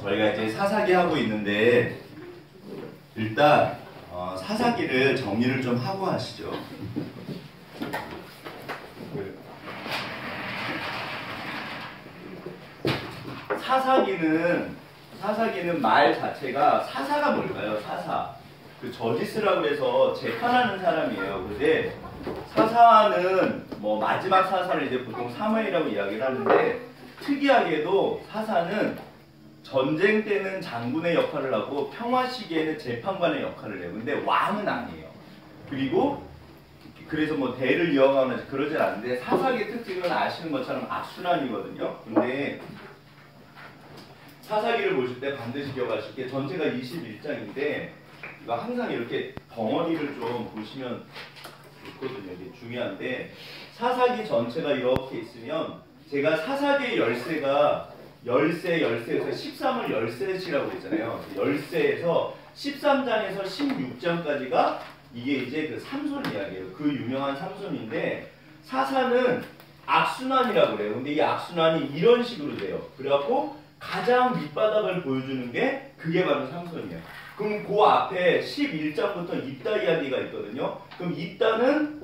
저희가 이제 사사기 하고 있는데 일단 사사기를 정리를 좀 하고 하시죠. 사사기는 말 자체가 사사가 뭘까요? 사사. 그 저지스라고 해서 재판하는 사람이에요. 근데 사사는 뭐 마지막 사사를 이제 보통 사무엘이라고 이야기를 하는데 특이하게도 사사는 전쟁 때는 장군의 역할을 하고 평화 시기에는 재판관의 역할을 해요. 근데 왕은 아니에요. 그리고 그래서 뭐 대를 이어가거나 그러진 않는데 사사기의 특징은 아시는 것처럼 악순환이거든요. 근데 사사기를 보실 때 반드시 기억하실 게 전체가 21장인데 이거 항상 이렇게 덩어리를 좀 보시면 좋거든요. 이게 중요한데 사사기 전체가 이렇게 있으면 제가 사사기의 열쇠가 열쇠에서 13을 열쇠시라고 했잖아요. 열쇠에서 13장에서 16장까지가 이게 이제 그 삼손 이야기예요. 그 유명한 삼손인데 사사는 악순환이라고 그래요. 근데 이 악순환이 이런 식으로 돼요. 그래갖고 가장 밑바닥을 보여주는 게 그게 바로 삼손이에요. 그럼 그 앞에 11장부터 입다 이야기가 있거든요. 그럼 입다는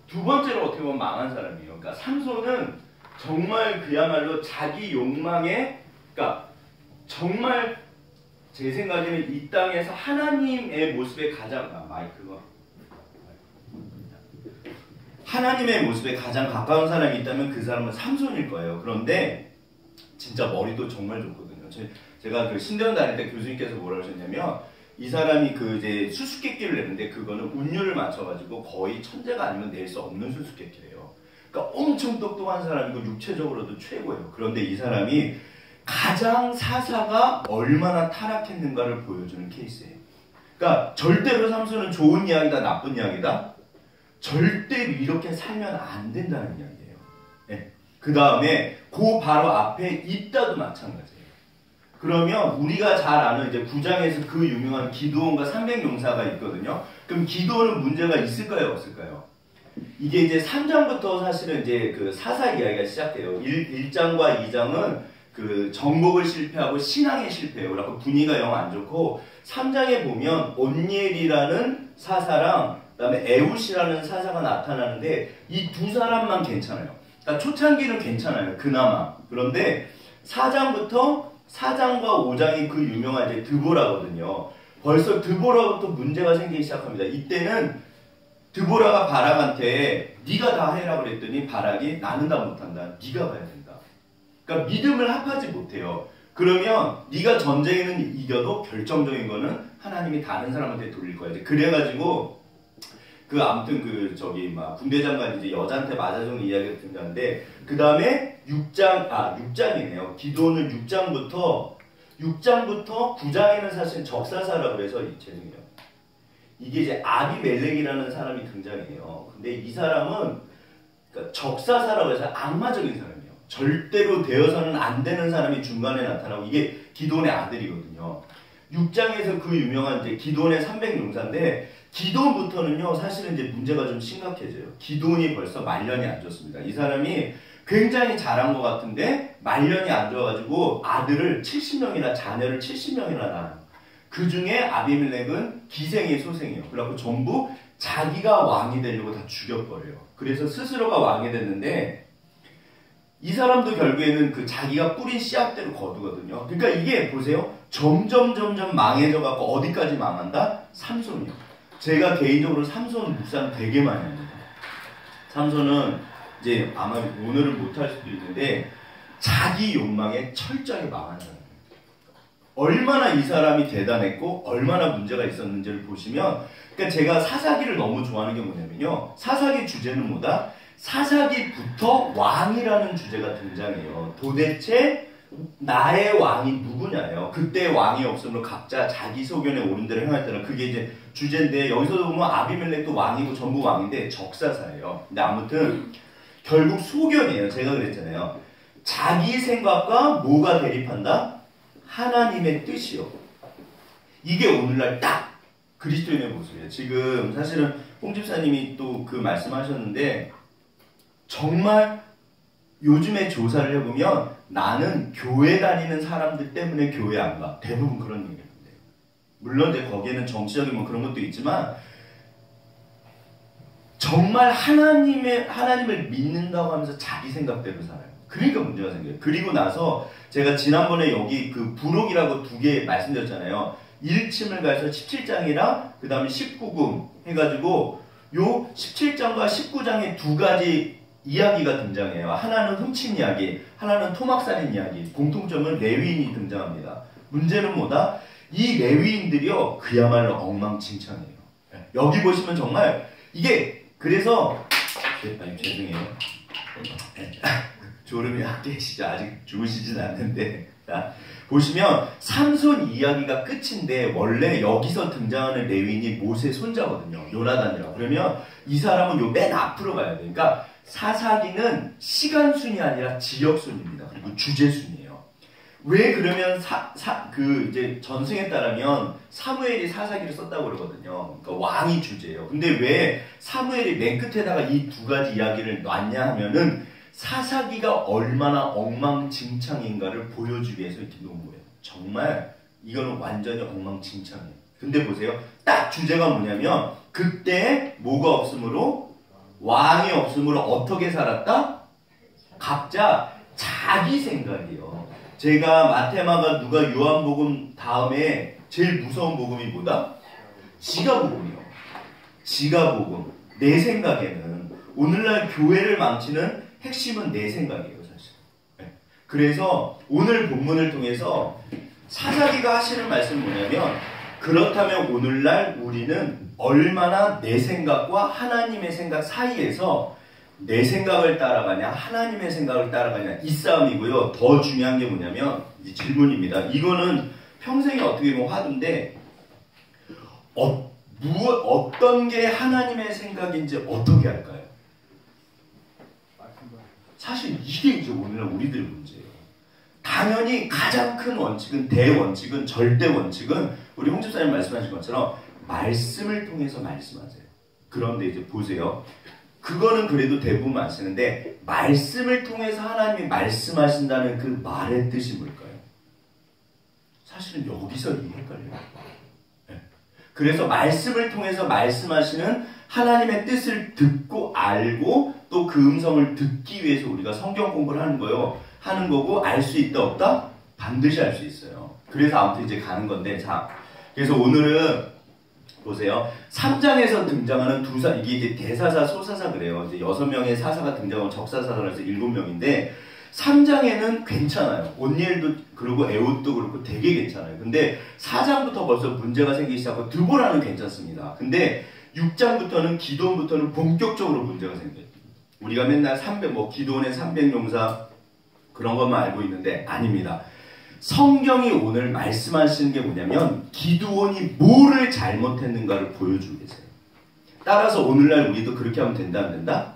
두 번째로 어떻게 보면 망한 사람이에요. 그러니까 삼손은 정말 그야말로 자기 욕망에, 그러니까 정말 제 생각에는 이 땅에서 하나님의 모습에 가장 하나님의 모습에 가장 가까운 사람이 있다면 그 사람은 삼손일 거예요. 그런데 진짜 머리도 정말 좋거든요. 제가 그 신대원 다닐 때 교수님께서 뭐라 하셨냐면 이 사람이 그 이제 수수께끼를 내는데 그거는 운율을 맞춰가지고 거의 천재가 아니면 낼 수 없는 수수께끼래요. 그러니까 엄청 똑똑한 사람이고 육체적으로도 최고예요. 그런데 이 사람이 가장 사사가 얼마나 타락했는가를 보여주는 케이스예요. 그러니까 절대로 삼손은 좋은 이야기다, 나쁜 이야기다. 절대로 이렇게 살면 안 된다는 이야기예요. 네. 그 다음에 그 바로 앞에 입다도 마찬가지예요. 그러면 우리가 잘 아는 이제 9장에서 그 유명한 기드온과 300용사가 있거든요. 그럼 기드온은 문제가 있을까요, 없을까요? 이게 이제 3장부터 사실은 이제 그 사사 이야기가 시작돼요. 1장과 2장은 그 정복을 실패하고 신앙에 실패해요. 그래서 분위기가 영 안 좋고 3장에 보면 온니엘이라는 사사랑 그다음에 에웃이라는 사사가 나타나는데 이 두 사람만 괜찮아요. 그러니까 초창기는 괜찮아요. 그나마. 그런데 4장과 5장이 그 유명한 이제 드보라거든요. 벌써 드보라부터 문제가 생기기 시작합니다. 이때는 드보라가 바락한테 네가 다 해라 그랬더니 바락이 나는 다 못한다. 네가 가야 된다. 그러니까 믿음을 합하지 못해요. 그러면 네가 전쟁에는 이겨도 결정적인 거는 하나님이 다른 사람한테 돌릴 거야. 이제 그래가지고 그 아무튼 그 저기 막 군대장관 이제 여자한테 맞아주는 이야기가 등장하는데 그 다음에 6장이네요. 기도는 6장부터 9장에는 사실 적사사라고 그래서 죄송해요. 이게 이제 아비멜렉이라는 사람이 등장해요. 근데 이 사람은 그러니까 적사사라고 해서 악마적인 사람이에요. 절대로 되어서는 안 되는 사람이 중간에 나타나고 이게 기돈의 아들이거든요. 6장에서 그 유명한 이제 기돈의 300용사인데 기돈부터는요 사실은 이제 문제가 좀 심각해져요. 기돈이 벌써 말년이 안 좋습니다. 이 사람이 굉장히 잘한 것 같은데 말년이 안 좋아가지고 아들을 70명이나 자녀를 70명이나 낳아요. 그 중에 아비멜렉은 기생의 소생이에요. 그래갖고 전부 자기가 왕이 되려고 다 죽여버려요. 그래서 스스로가 왕이 됐는데 이 사람도 결국에는 그 자기가 뿌린 씨앗대로 거두거든요. 그러니까 이게 보세요. 점점 망해져갖고 어디까지 망한다? 삼손이요. 제가 개인적으로 삼손 묵상 되게 많이 합니다. 삼손은 이제 아마 오늘은 못할 수도 있는데 자기 욕망에 철저히 망한 사람. 얼마나 이 사람이 대단했고 얼마나 문제가 있었는지를 보시면 그러니까 제가 사사기를 너무 좋아하는 게 뭐냐면요. 사사기 주제는 뭐다? 사사기부터 왕이라는 주제가 등장해요. 도대체 나의 왕이 누구냐예요. 그때 왕이 없으므로 각자 자기 소견에 옳은 대로 행하였다는 그게 이제 주제인데 여기서도 보면 아비멜렉도 왕이고 전부 왕인데 적사사예요. 근데 아무튼 결국 소견이에요. 제가 그랬잖아요. 자기 생각과 뭐가 대립한다? 하나님의 뜻이요. 이게 오늘날 딱 그리스도인의 모습이에요. 지금 사실은 홍 집사님이 또 그 말씀하셨는데 정말 요즘에 조사를 해보면 나는 교회 다니는 사람들 때문에 교회 안 가. 대부분 그런 얘기를 해요. 물론 이제 거기에는 정치적인 뭐 그런 것도 있지만 정말 하나님을 믿는다고 하면서 자기 생각대로 살아요. 그러니까 문제가 생겨요. 그리고 나서 제가 지난번에 여기 그 부록이라고 두 개 말씀드렸잖아요. 1층을 가서 17장이랑 그 다음에 19금 해가지고 요 17장과 19장에 두 가지 이야기가 등장해요. 하나는 훔친 이야기, 하나는 토막살인 이야기. 공통점은 레위인이 등장합니다. 문제는 뭐다? 이 레위인들이요 그야말로 엉망진창이에요. 여기 보시면 정말 이게 그래서 죄송해요. 졸음이 안 깨시죠? 아직 주무시진 않는데. 자, 보시면 삼손 이야기가 끝인데 원래 여기서 등장하는 레위인이 모세 손자거든요. 요나단이라고. 그러면 이 사람은 요 맨 앞으로 가야 돼. 그러니까 사사기는 시간순이 아니라 지역순입니다. 그리고 주제순이에요. 왜 그러면 이제 전승에 따르면 사무엘이 사사기를 썼다고 그러거든요. 그러니까 왕이 주제예요. 근데 왜 사무엘이 맨 끝에다가 이 두 가지 이야기를 놨냐 하면은 사사기가 얼마나 엉망진창인가를 보여주기 위해서 이렇게 놓은 거예요. 정말 이거는 완전히 엉망진창이에요. 근데 보세요. 딱 주제가 뭐냐면 그때 뭐가 없으므로 왕이 없으므로 어떻게 살았다? 각자 자기 생각이에요. 제가 마테마가 누가 요한복음 다음에 제일 무서운 복음이 뭐다? 지가복음이요. 지가복음. 내 생각에는 오늘날 교회를 망치는 핵심은 내 생각이에요, 사실. 네. 그래서 오늘 본문을 통해서 사사기가 하시는 말씀은 뭐냐면 그렇다면 오늘날 우리는 얼마나 내 생각과 하나님의 생각 사이에서 내 생각을 따라가냐 하나님의 생각을 따라가냐 이 싸움이고요. 더 중요한 게 뭐냐면 이제 질문입니다. 이거는 평생에 어떻게 보면 화두인데 어떤 게 하나님의 생각인지 어떻게 할까요? 사실 이게 이제 오늘날 우리들의 문제예요. 당연히 가장 큰 원칙은 대원칙은 절대 원칙은 우리 홍 집사님 말씀하신 것처럼 말씀을 통해서 말씀하세요. 그런데 이제 보세요. 그거는 그래도 대부분 안 쓰는데 말씀을 통해서 하나님이 말씀하신다는 그 말의 뜻이 뭘까요? 사실은 여기서 이게 헷갈려요. 네. 그래서 말씀을 통해서 말씀하시는 하나님의 뜻을 듣고 알고 또 그 음성을 듣기 위해서 우리가 성경 공부를 하는 거예요. 하는 거고 알 수 있다 없다? 반드시 알 수 있어요. 그래서 아무튼 이제 가는 건데 자 그래서 오늘은 보세요. 3장에서 등장하는 이게 이제 대사사, 소사사 그래요. 이제 6명의 사사가 등장하고 적사사가 해서 7명인데 3장에는 괜찮아요. 온니엘도 그러고 에웃도 그렇고 되게 괜찮아요. 근데 4장부터 벌써 문제가 생기기 시작하고 드보라는 괜찮습니다. 근데 6장부터는 기도원부터는 본격적으로 문제가 생겨요. 우리가 맨날 기도원의 300용사 그런 것만 알고 있는데 아닙니다. 성경이 오늘 말씀하시는 게 뭐냐면 기드온이 뭐를 잘못했는가를 보여주고 계세요. 따라서 오늘날 우리도 그렇게 하면 된다 안 된다?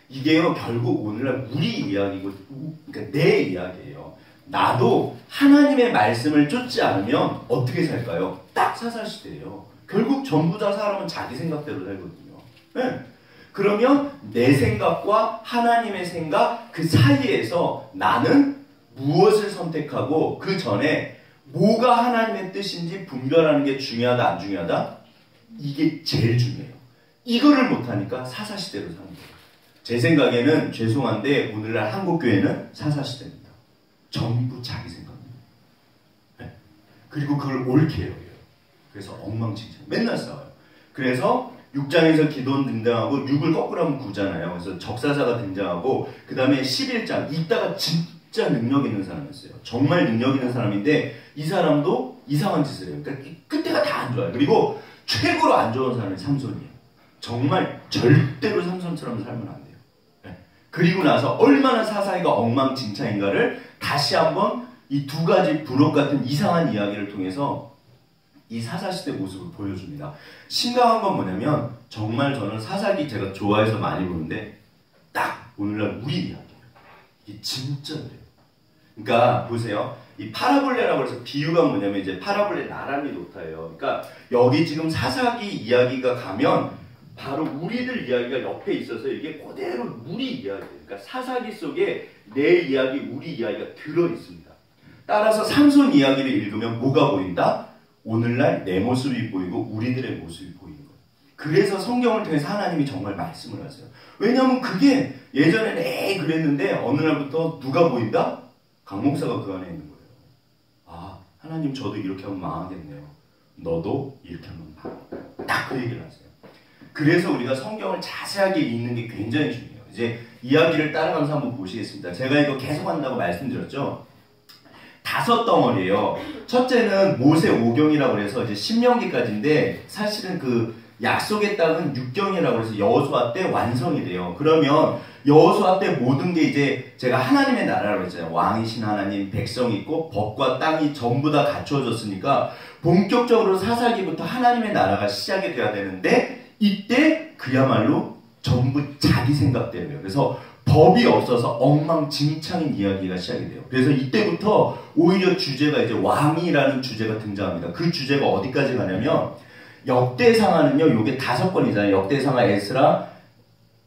이게요 결국 오늘날 우리 이야기고 그러니까 내 이야기예요. 나도 하나님의 말씀을 쫓지 않으면 어떻게 살까요? 딱 사사시대예요. 결국 전부 다 사람은 자기 생각대로 살거든요. 네. 그러면 내 생각과 하나님의 생각 그 사이에서 나는 무엇을 선택하고 그 전에 뭐가 하나님의 뜻인지 분별하는 게 중요하다 안 중요하다? 이게 제일 중요해요. 이거를 못하니까 사사시대로 사는 거예요. 제 생각에는 죄송한데 오늘날 한국교회는 사사시대입니다. 전부 자기 생각입니다. 네. 그리고 그걸 옳게 여겨요. 그래서 엉망진창 맨날 싸워요. 그래서 6장에서 기도원 등장하고 6을 거꾸로 하면 9잖아요. 그래서 적사사가 등장하고 그 다음에 11장 이따가 진짜 능력 있는 사람이었어요. 정말 능력 있는 사람인데 이 사람도 이상한 짓을 해요. 그러니까 끝에가 다 안 좋아요. 그리고 최고로 안 좋은 사람이 삼손이에요. 정말 절대로 삼손처럼 살면 안 돼요. 네. 그리고 나서 얼마나 사사기가 엉망진창인가를 다시 한번 이 두 가지 부록 같은 이상한 이야기를 통해서 이 사사시대 모습을 보여줍니다. 심각한 건 뭐냐면 정말 저는 사사기 제가 좋아해서 많이 보는데 딱 오늘날 우리 이야기예요. 이게 진짜 그래요. 그러니까 보세요. 이 파라볼레라고 해서 비유가 뭐냐면 이제 파라볼레 나란히 놓다예요. 그러니까 여기 지금 사사기 이야기가 가면 바로 우리들 이야기가 옆에 있어서 이게 그대로 우리 이야기예요. 그러니까 사사기 속에 내 이야기, 우리 이야기가 들어있습니다. 따라서 삼손 이야기를 읽으면 뭐가 보인다? 오늘날 내 모습이 보이고 우리들의 모습이 보이는 거예요. 그래서 성경을 통해서 하나님이 정말 말씀을 하세요. 왜냐하면 그게 예전에는 에이 그랬는데 어느 날부터 누가 보인다? 강 목사가 그 안에 있는 거예요. 아, 하나님 저도 이렇게 하면 망하겠네요. 너도 이렇게 하면 망하겠다. 딱 그 얘기를 하세요. 그래서 우리가 성경을 자세하게 읽는 게 굉장히 중요해요. 이제 이야기를 따라가면서 한번 보시겠습니다. 제가 이거 계속 한다고 말씀드렸죠. 5덩어리예요. 첫째는 모세 5경이라고 해서 이제 신명기까지인데 사실은 그 약속의 땅은 6경이라고 해서 여호수아 때 완성이 돼요. 그러면 여호수아 때 모든 게 이제 제가 하나님의 나라라고 했잖아요. 왕이신 하나님, 백성이 있고 법과 땅이 전부 다 갖추어졌으니까 본격적으로 사사기부터 하나님의 나라가 시작이 돼야 되는데 이때 그야말로 전부 자기 생각대로예요. 그래서 법이 없어서 엉망진창인 이야기가 시작이 돼요. 그래서 이때부터 오히려 주제가 이제 왕이라는 주제가 등장합니다. 그 주제가 어디까지 가냐면 역대상하는요, 요게 5권이잖아요. 역대상하, 에스라,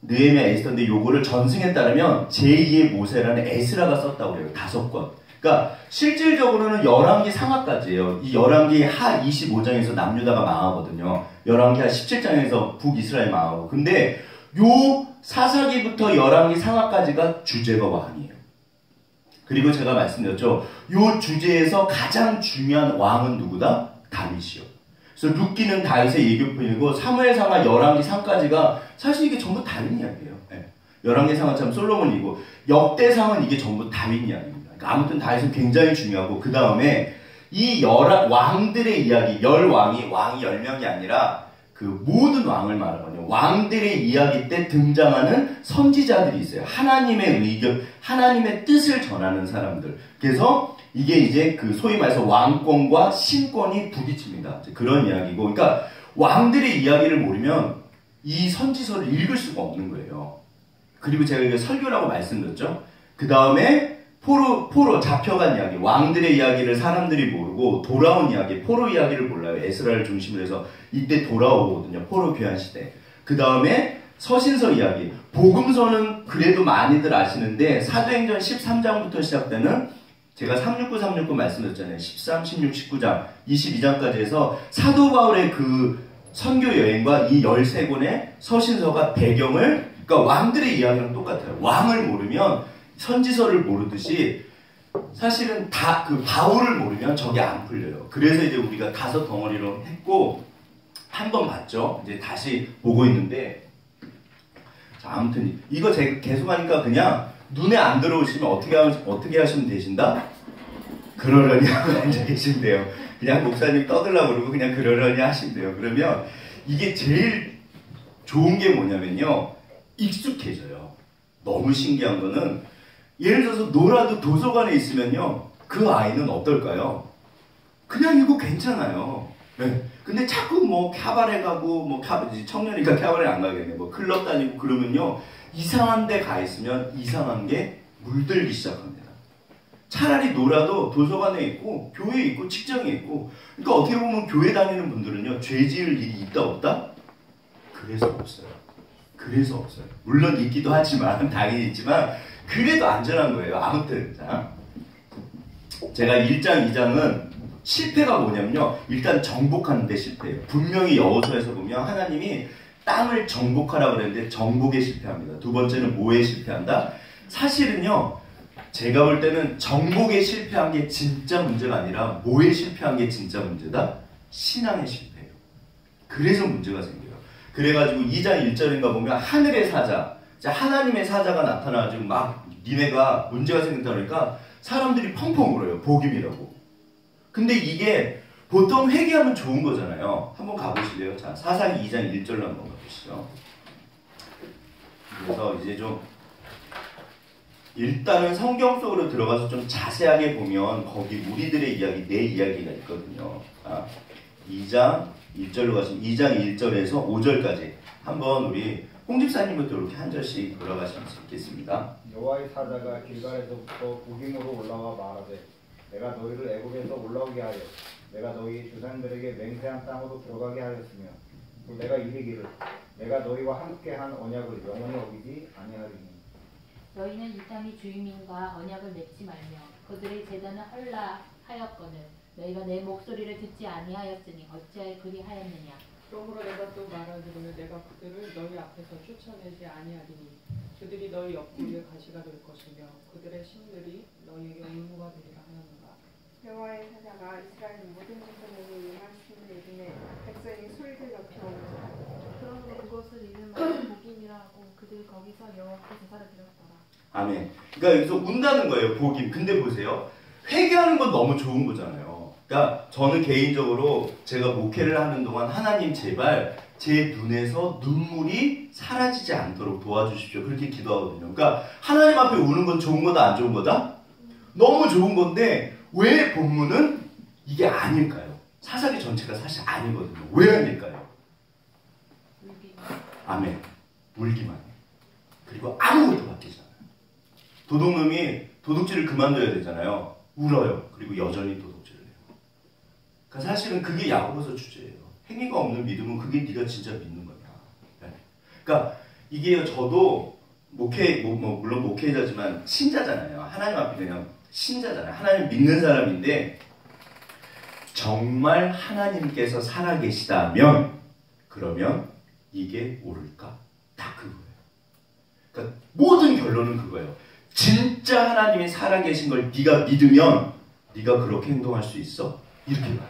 느헤미야, 에스더인데 요거를 전승에 따르면 제2의 모세라는 에스라가 썼다고 그래요. 5권. 그러니까 실질적으로는 열왕기 상하까지예요. 이 열왕기 하 25장에서 남유다가 망하거든요. 열왕기 하 17장에서 북이스라엘 망하고. 근데 요 사사기부터 열왕기 상하까지가 주제가 왕이에요. 그리고 제가 말씀드렸죠. 요 주제에서 가장 중요한 왕은 누구다? 다윗이요. 그래서 룻기는 다윗의 예교편이고 사무엘상하 열왕기 상까지가 사실 이게 전부 다윗 이야기예요. 네. 열왕기 상하 참 솔로몬이고 역대상은 이게 전부 다윗 이야기입니다. 그러니까 아무튼 다윗은 굉장히 중요하고 그 다음에 이 왕들의 이야기, 왕이 10명이 아니라 그 모든 왕을 말하거든요. 왕들의 이야기 때 등장하는 선지자들이 있어요. 하나님의 의견, 하나님의 뜻을 전하는 사람들. 그래서 이게 이제 그 소위 말해서 왕권과 신권이 부딪힙니다. 그런 이야기고. 그러니까 왕들의 이야기를 모르면 이 선지서를 읽을 수가 없는 거예요. 그리고 제가 이거 설교라고 말씀드렸죠. 그 다음에 포로 잡혀간 이야기, 왕들의 이야기를 사람들이 모르고 돌아온 이야기, 포로 이야기를 몰라요. 에스라를 중심으로 해서 이때 돌아오거든요. 포로 귀환 시대. 그 다음에 서신서 이야기, 복음서는 그래도 많이들 아시는데 사도행전 13장부터 시작되는 제가 369 말씀드렸잖아요. 13, 16, 19장, 22장까지 해서 사도 바울의 그 선교 여행과 이 13권의 서신서가 배경을, 그러니까 왕들의 이야기랑 똑같아요. 왕을 모르면 선지서를 모르듯이 사실은 다 그 바울을 모르면 저게 안 풀려요. 그래서 이제 우리가 5덩어리로 했고 한 번 봤죠. 이제 다시 보고 있는데 자, 아무튼 이거 제가 계속 하니까 그냥 눈에 안 들어오시면 어떻게 하시면 되신다? 그러려니 하고 앉아 계시면 돼요. 그냥 목사님 떠들라고 그러고 그냥 그러려니 하시면 돼요. 그러면 이게 제일 좋은 게 뭐냐면요. 익숙해져요. 너무 신기한 거는 예를 들어서 노라도 도서관에 있으면요. 그 아이는 어떨까요? 그냥 이거 괜찮아요. 네. 근데 자꾸 뭐 캬바레 가고 뭐 청년이니까 캬바레 안 가겠네. 뭐 클럽 다니고 그러면요. 이상한 데 가 있으면 이상한 게 물들기 시작합니다. 차라리 놀아도 도서관에 있고 교회에 있고 직장에 있고 그러니까 어떻게 보면 교회 다니는 분들은요. 죄 지을 일이 있다 없다? 그래서 없어요. 그래서 없어요. 물론 있기도 하지만 당연히 있지만 그래도 안전한 거예요. 아무튼 자, 제가 1장, 2장은 실패가 뭐냐면요. 일단 정복하는 데 실패해요. 분명히 여호수아에서 보면 하나님이 땅을 정복하라고 그랬는데 정복에 실패합니다. 두 번째는 뭐에 실패한다? 사실은요. 제가 볼 때는 정복에 실패한 게 진짜 문제가 아니라 뭐에 실패한 게 진짜 문제다? 신앙에 실패해요. 그래서 문제가 생겨요. 그래가지고 2장 1절인가 보면 하늘의 사자, 하나님의 사자가 나타나가지고 막 니네가 문제가 생겼다 그러니까 사람들이 펑펑 울어요. 복임이라고. 근데 이게 보통 회개하면 좋은 거잖아요. 한번 가보실래요? 자, 사사기 2장 1절로 한번 가보시죠. 그래서 이제 좀 일단은 성경 속으로 들어가서 좀 자세하게 보면 거기 우리들의 이야기, 내 이야기가 있거든요. 2장 1절로 가시면 2장 1절에서 5절까지 한번 우리 홍집사님부터 이렇게 한 절씩 돌아가시면 좋겠습니다. 여호와의 사자가 길갈에서부터 북임으로 올라와 말하되 내가 너희를 애굽에서 올라오게 하여 내가 너희 조상들에게 맹세한 땅으로 들어가게 하였으며 내가 이르기를 내가 너희와 함께한 언약을 영원히 어기지 아니하리니 너희는 이 땅의 주민과 언약을 맺지 말며 그들의 제단을 헐라 하였거늘 너희가 내 목소리를 듣지 아니하였으니 어찌하여 그리하였느냐. 그러므로 내가 또 말하기를 내가 그들을 너희 앞에서 쫓아내지 아니하리니 그들이 너희 옆구리에 가시가 될 것이며 그들의 신들이 너희에게 의무가 되리라 하였노라. 여호와의 사자가 이스라엘 모든 백성에게 이 말씀을 이르매 백성이 소리를 높여 오르더라. 그러므로 그것을 이름하여 복임이라 하고 그들 거기서 여호와께 제사를 드렸더라. 아멘. 그러니까 여기서 운다는 거예요. 복임. 근데 보세요. 회개하는 건 너무 좋은 거잖아요. 그러니까 저는 개인적으로 제가 목회를 하는 동안 하나님 제발 제 눈에서 눈물이 사라지지 않도록 도와주십시오. 그렇게 기도하거든요. 그러니까 하나님 앞에 우는 건 좋은 거다 안 좋은 거다? 너무 좋은 건데 왜 본문은 이게 아닐까요? 사사기 전체가 사실 아니거든요. 왜 아닐까요? 아멘. 울기만 해. 그리고 아무것도 바뀌지 않아요. 도둑놈이 도둑질을 그만둬야 되잖아요. 울어요. 그리고 여전히 도둑질을 해요. 그러니까 사실은 그게 야고보서 주제예요. 행위가 없는 믿음은 그게 네가 진짜 믿는 거냐. 네. 그러니까 이게요. 저도 물론 목회자지만 신자잖아요. 하나님 앞에 그냥 신자잖아요. 하나님 믿는 사람인데 정말 하나님께서 살아계시다면 그러면 이게 옳을까? 다 그거예요. 그러니까 모든 결론은 그거예요. 진짜 하나님이 살아계신 걸 네가 믿으면 네가 그렇게 행동할 수 있어? 이렇게 봐요.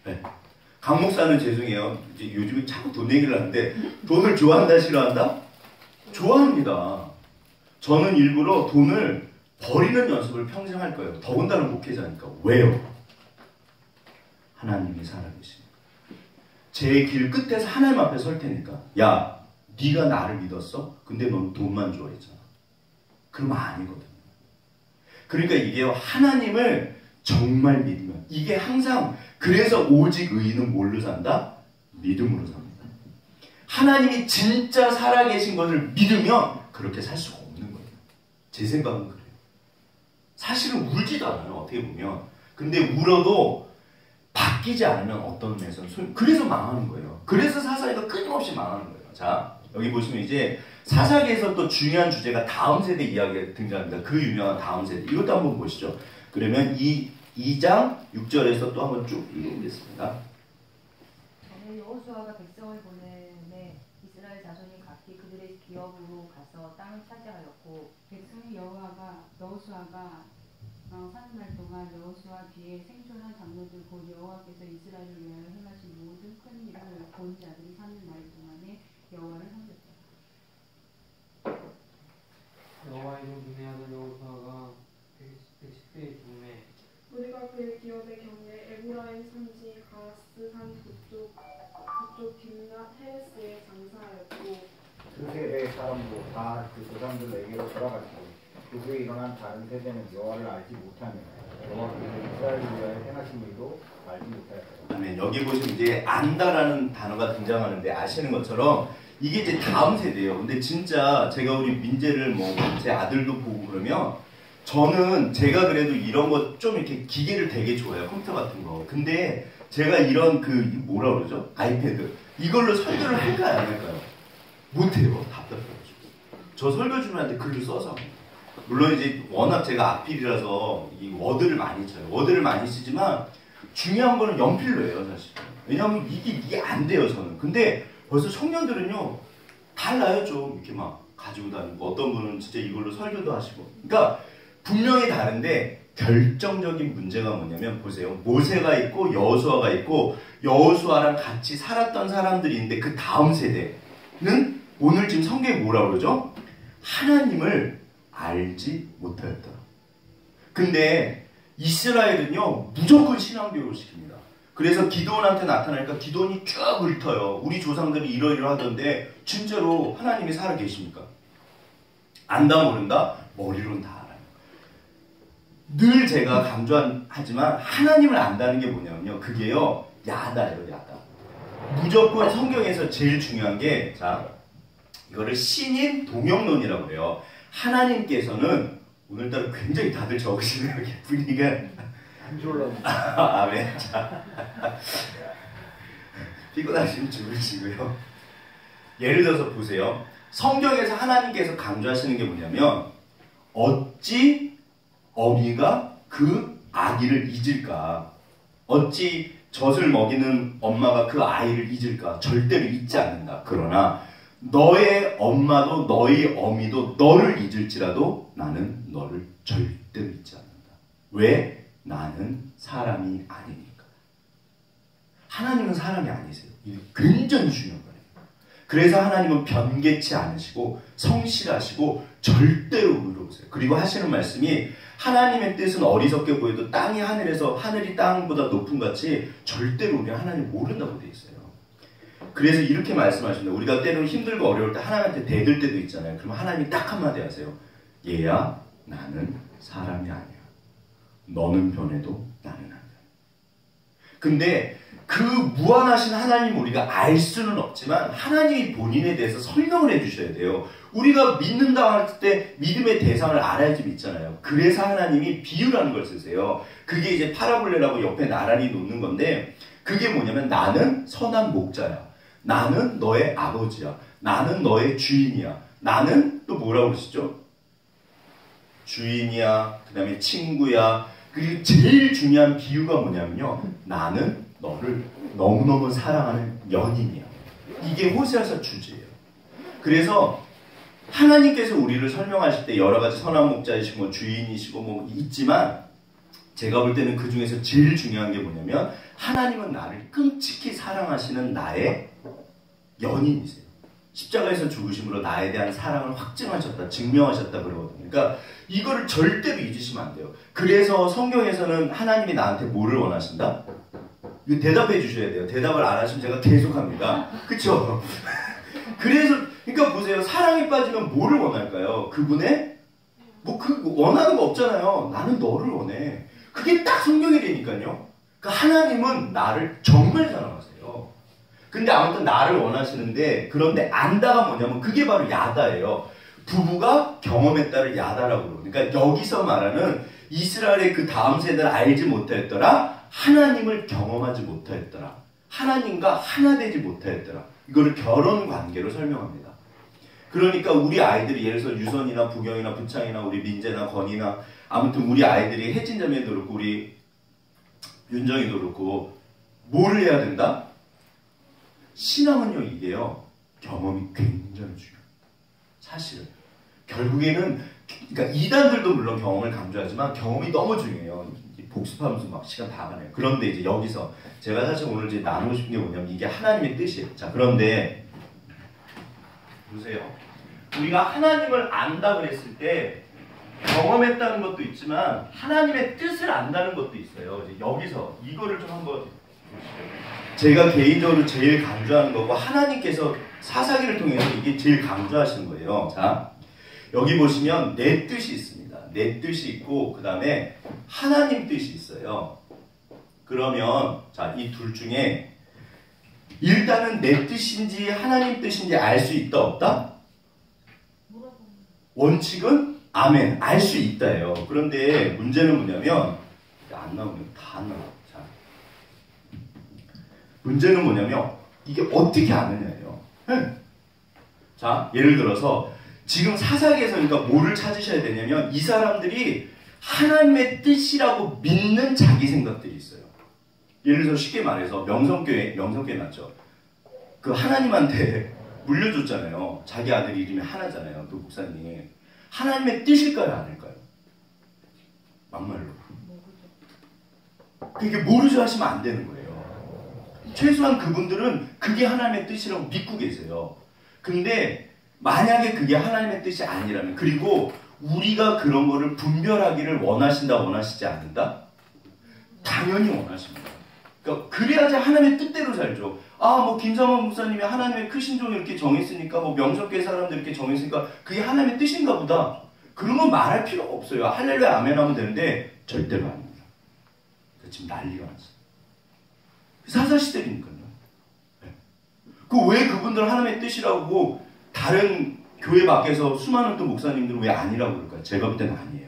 네. 강 목사는 죄송해요. 이제 요즘에 자꾸 돈 얘기를 하는데 돈을 좋아한다 싫어한다? 좋아합니다. 저는 일부러 돈을 버리는 연습을 평생 할 거예요. 더군다나 목회자니까. 왜요? 하나님이 살아계시니까. 제 길 끝에서 하나님 앞에 설 테니까. 야, 네가 나를 믿었어? 근데 넌 돈만 좋아했잖아. 그러면 아니거든요. 그러니까 이게요. 하나님을 정말 믿으면 이게 항상 그래서 오직 의인은 뭘로 산다? 믿음으로 삽니다. 하나님이 진짜 살아계신 것을 믿으면 그렇게 살 수가 없는 거예요. 제 생각은 그래요. 사실은 울지도 않아요. 어떻게 보면. 근데 울어도 바뀌지 않으면 어떤 면에서는 그래서 망하는 거예요. 그래서 사사기가 끊임없이 망하는 거예요. 자, 여기 보시면 이제 사사기에서 또 중요한 주제가 다음 세대 이야기가 등장합니다. 그 유명한 다음 세대. 이것도 한번 보시죠. 그러면 이 2장 6절에서 또 한번 쭉 읽어보겠습니다. 여호수아가 백성을 보내매 이스라엘 자손이 각기 그들의 기업으로 가서 땅을 차지하였고 백성이 여호수아가 사는 날 동안 여호수아 뒤에 생존한 장로들 곧 여호와께서 이스라엘을 위하여 행하신 모든 큰 일을 본 자들이 사는 날 동안에 여호와를 섬겼다. 여호와의 종 눈의 아들 여호수아가 110세에 죽음에 우리가 그의 기업의 경우에 에브라임 산지 가스산 북쪽 딥낫 헤레스에 장사하였고 그 세대의 사람도 다 그 조상들에게로 돌아갔고 그 후에 일어난 다른 세대는 여호와를 알지 못하며 여호와께서 이스라엘을 위하여 행하신 일도 알지 못하였다. 아멘. 여기 보시면 이제 안다라는 단어가 등장하는데 아시는 것처럼 이게 이제 다음 세대예요. 근데 진짜 제가 우리 민재를 뭐 제 아들도 보고 그러면 저는 제가 그래도 이런 거 좀 이렇게 기계를 되게 좋아해요. 컴퓨터 같은 거. 근데 제가 이런 그 뭐라 그러죠? 아이패드 이걸로 설교를 할까요? 안 할까요? 못해요. 답답해가지고. 저 설교주님한테 글을 써서 물론 이제 워낙 제가 악필이라서 이 워드를 많이 쳐요. 워드를 많이 쓰지만 중요한 거는 연필로 해요. 사실. 왜냐하면 이게 안 돼요. 저는. 근데 벌써 청년들은요 달라요. 좀 이렇게 막 가지고 다니고 어떤 분은 진짜 이걸로 설교도 하시고. 그러니까 분명히 다른데 결정적인 문제가 뭐냐면 보세요. 모세가 있고 여호수아가 있고 여호수아랑 같이 살았던 사람들이 있는데 그 다음 세대는 오늘 지금 성경에 뭐라 그러죠? 하나님을 알지 못하였다. 근데 이스라엘은요 무조건 신앙교육을 시킵니다. 그래서 기드온한테 나타나니까 기드온이 쭉 읊어요. 우리 조상들이 이러이러하던데 진짜로 하나님이 살아계십니까? 안다 모른다? 머리로는 다 알아요. 늘 제가 강조하지만 하나님을 안다는 게 뭐냐면요. 그게요 야다예요. 야다. 무조건 성경에서 제일 중요한 게 자 이거를 신인 동영론이라고 그래요. 하나님께서는 오늘따라 굉장히 다들 적으시네요. 분위기가 안 졸라. 아멘. 자 피곤하시면 주무시고요. 예를 들어서 보세요. 성경에서 하나님께서 강조하시는 게 뭐냐면 어찌 어미가 그 아기를 잊을까? 어찌 젖을 먹이는 엄마가 그 아이를 잊을까? 절대로 잊지 않는다. 그러나 너의 엄마도 너의 어미도 너를 잊을지라도 나는 너를 절대로 잊지 않는다. 왜? 나는 사람이 아니니까. 하나님은 사람이 아니세요. 이게 굉장히 중요한 거예요. 그래서 하나님은 변개치 않으시고 성실하시고 절대로 의로우세요. 그리고 하시는 말씀이 하나님의 뜻은 어리석게 보여도 땅이 하늘에서 하늘이 땅보다 높은 같이 절대로 우리는 하나님 모른다고 돼 있어요. 그래서 이렇게 말씀하십니다. 우리가 때로는 힘들고 어려울 때 하나님한테 대들 때도 있잖아요. 그럼 하나님이 딱 한마디 하세요. 얘야, 나는 사람이 아니야. 너는 변해도 나는 안 돼. 근데 그 무한하신 하나님 우리가 알 수는 없지만 하나님이 본인에 대해서 설명을 해주셔야 돼요. 우리가 믿는다 할 때 믿음의 대상을 알아야지 믿잖아요. 그래서 하나님이 비유라는 걸 쓰세요. 그게 이제 파라볼레라고 옆에 나란히 놓는 건데 그게 뭐냐면 나는 선한 목자야. 나는 너의 아버지야. 나는 너의 주인이야. 나는 또 뭐라고 그러시죠? 주인이야. 그 다음에 친구야. 그리고 제일 중요한 비유가 뭐냐면요. 나는 너를 너무너무 사랑하는 연인이야. 이게 호세아서 주제예요. 그래서 하나님께서 우리를 설명하실 때 여러 가지 선한 목자이시고 뭐 주인이시고 뭐 있지만 제가 볼 때는 그 중에서 제일 중요한 게 뭐냐면 하나님은 나를 끔찍히 사랑하시는 나의 연인이세요. 십자가에서 죽으심으로 나에 대한 사랑을 확증하셨다, 증명하셨다 그러거든요. 그러니까 이거를 절대로 잊으시면 안 돼요. 그래서 성경에서는 하나님이 나한테 뭐를 원하신다? 이거 대답해 주셔야 돼요. 대답을 안 하시면 제가 계속합니다. 그쵸? 그래서 그러니까 보세요. 사랑에 빠지면 뭐를 원할까요? 그분의 뭐 원하는 거 없잖아요. 나는 너를 원해. 그게 딱 성경이 되니까요. 그러니까 하나님은 나를 정말 사랑하세요. 근데 아무튼 나를 원하시는데 그런데 안다가 뭐냐면 그게 바로 야다예요. 부부가 경험했다를 야다라고 그러고. 그러니까 여기서 말하는 이스라엘의 그 다음 세대를 알지 못하였더라. 하나님을 경험하지 못하였더라. 하나님과 하나 되지 못하였더라. 이거를 결혼 관계로 설명합니다. 그러니까 우리 아이들이 예를 들어서 유선이나 부경이나 부창이나 우리 민재나 건이나 아무튼 우리 아이들이 혜진자매도 그렇고 우리 윤정이도 그렇고 뭐를 해야 된다? 신앙은요 이게요 경험이 굉장히 중요해요. 사실은 결국에는 그러니까 이단들도 물론 경험을 강조하지만 경험이 너무 중요해요. 복습하면서 막 시간 다 가네요. 그런데 이제 여기서 제가 사실 오늘 이제 나누고 싶은 게 뭐냐면 이게 하나님의 뜻이에요. 자 그런데 보세요. 우리가 하나님을 안다 그랬을 때 경험했다는 것도 있지만 하나님의 뜻을 안다는 것도 있어요. 이제 여기서 이거를 좀 한번 제가 개인적으로 제일 강조하는 거고 하나님께서 사사기를 통해서 이게 제일 강조하시는 거예요. 자 여기 보시면 내 뜻이 있습니다. 내 뜻이 있고 그 다음에 하나님 뜻이 있어요. 그러면 자 이 둘 중에 일단은 내 뜻인지 하나님 뜻인지 알 수 있다 없다? 원칙은 아멘 알 수 있다예요. 그런데 문제는 뭐냐면 안 나오면 다 안 나와. 자 문제는 뭐냐면 이게 어떻게 아느냐예요. 자 예를 들어서 지금 사사기에서 그러니까 뭐를 찾으셔야 되냐면 이 사람들이 하나님의 뜻이라고 믿는 자기 생각들이 있어요. 예를 들어서 쉽게 말해서 명성교회 맞죠? 그 하나님한테 물려줬잖아요. 자기 아들 이름이 하나잖아요. 그 목사님. 하나님의 뜻일까요? 아닐까요? 막말로. 그게 모르죠 하시면 안 되는 거예요. 최소한 그분들은 그게 하나님의 뜻이라고 믿고 계세요. 근데 만약에 그게 하나님의 뜻이 아니라면 그리고 우리가 그런 거를 분별하기를 원하신다 원하시지 않는다? 당연히 원하십니다. 그러니까 그래야지 하나님의 뜻대로 살죠. 아, 뭐 김삼원 목사님이 하나님의 크신 종을 이렇게 정했으니까 뭐 명석교회 사람들 이렇게 정했으니까 그게 하나님의 뜻인가 보다. 그러면 말할 필요가 없어요. 할렐루야 아멘 하면 되는데 절대로 아닙니다. 지금 난리가 났어요. 사사시대니까요. 네. 왜 그분들 하나님의 뜻이라고 다른 교회 밖에서 수많은 또 목사님들은 왜 아니라고 그럴까요? 제가 볼 때는 아니에요.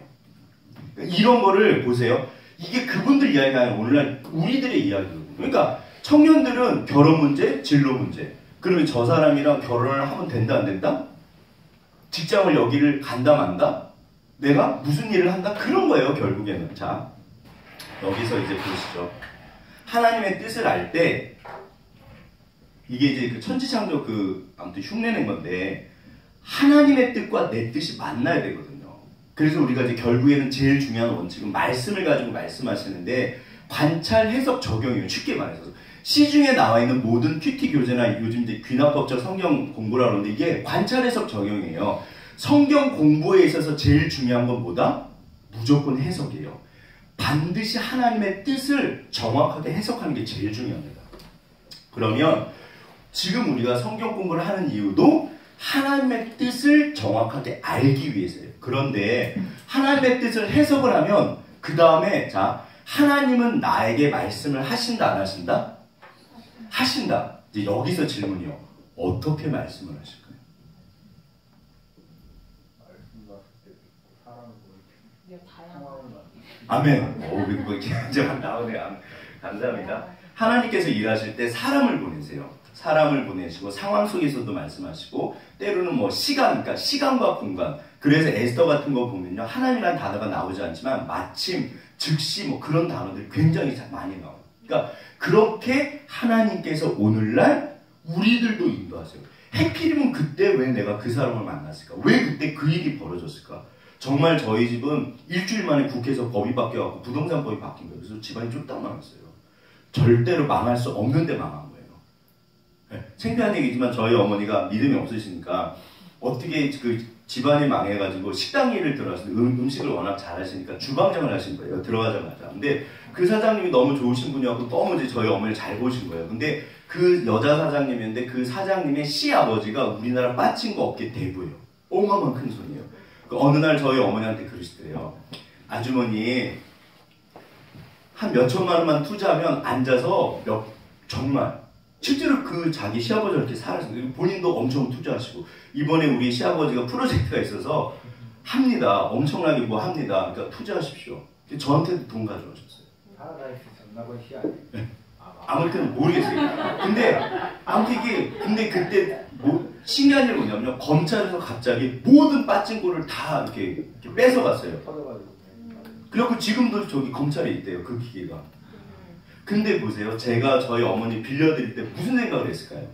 그러니까 이런 거를 보세요. 이게 그분들 이야기가 아니라 오늘날 우리들의 이야기거든요. 그러니까 청년들은 결혼 문제, 진로 문제. 그러면 저 사람이랑 결혼을 하면 된다 안 된다? 직장을 여기를 간다 만다? 내가 무슨 일을 한다? 그런 거예요 결국에는. 자, 여기서 이제 보시죠. 하나님의 뜻을 알 때 이게 이제 그 천지창조 아무튼 흉내낸 건데 하나님의 뜻과 내 뜻이 만나야 되거든요. 그래서 우리가 이제 결국에는 제일 중요한 원칙은 말씀을 가지고 말씀하시는데 관찰, 해석, 적용이에요. 쉽게 말해서 시중에 나와 있는 모든 큐티 교재나 요즘 이제 귀납법적 성경 공부라고 하는데 이게 관찰, 해석, 적용이에요. 성경 공부에 있어서 제일 중요한 건 뭐다? 무조건 해석이에요. 반드시 하나님의 뜻을 정확하게 해석하는 게 제일 중요합니다. 그러면 지금 우리가 성경 공부를 하는 이유도 하나님의 뜻을 정확하게 알기 위해서예요. 그런데 하나님의 뜻을 해석을 하면 그 다음에 자, 하나님은 나에게 말씀을 하신다 안 하신다? 하신다. 이제 여기서 질문이요. 어떻게 말씀을 하실까요? 아멘. 그거 이제 나오네요. 감사합니다. 하나님께서 일하실 때 사람을 보내세요. 사람을 보내시고 상황 속에서도 말씀하시고 때로는 뭐 그러니까 시간과 공간. 그래서 에스더 같은 거 보면요. 하나님이라는 단어가 나오지 않지만 마침, 즉시 뭐 그런 단어들이 굉장히 많이 나와요. 그러니까 그렇게 하나님께서 오늘날 우리들도 인도하세요. 해필이면 그때 왜 내가 그 사람을 만났을까? 왜 그때 그 일이 벌어졌을까? 정말 저희 집은 일주일 만에 국회에서 법이 바뀌어갖고 부동산법이 바뀐 거예요. 그래서 집안이 쫄딱 망했어요. 절대로 망할 수 없는데 망한 거예요. 네, 창피한 얘기지만 저희 어머니가 믿음이 없으시니까 어떻게 그 집안이 망해가지고 식당 일을 들어가서 음식을 워낙 잘하시니까 주방장을 하신 거예요. 들어가자마자. 근데 그 사장님이 너무 좋으신 분이었고 너무 이제 저희 어머니를 잘 보신 거예요. 근데 그 여자 사장님이었는데 그 사장님의 시아버지가 우리나라 빠친거 업계 대부예요. 어마어마한 큰 손이에요. 어느 날 저희 어머니한테 그러시더래요. 아주머니 한 몇천만 원만 투자하면 앉아서 정말 실제로 그 자기 시아버지가 이렇게 살았어요. 본인도 엄청 투자하시고 이번에 우리 시아버지가 프로젝트가 있어서 합니다. 엄청나게 뭐 합니다. 그러니까 투자하십시오. 저한테도 돈 가져오셨어요. 파라다이스 전락원 시 아니에요? 네. 아무튼 모르겠어요. 근데 아무튼 근데 그때 뭐 신기한 일이 뭐냐면요. 검찰에서 갑자기 모든 빠진 거를 다 이렇게 뺏어갔어요. 그래갖고 지금도 저기 검찰에 있대요. 그 기계가. 근데 보세요. 제가 저희 어머니 빌려드릴 때 무슨 생각을 했을까요?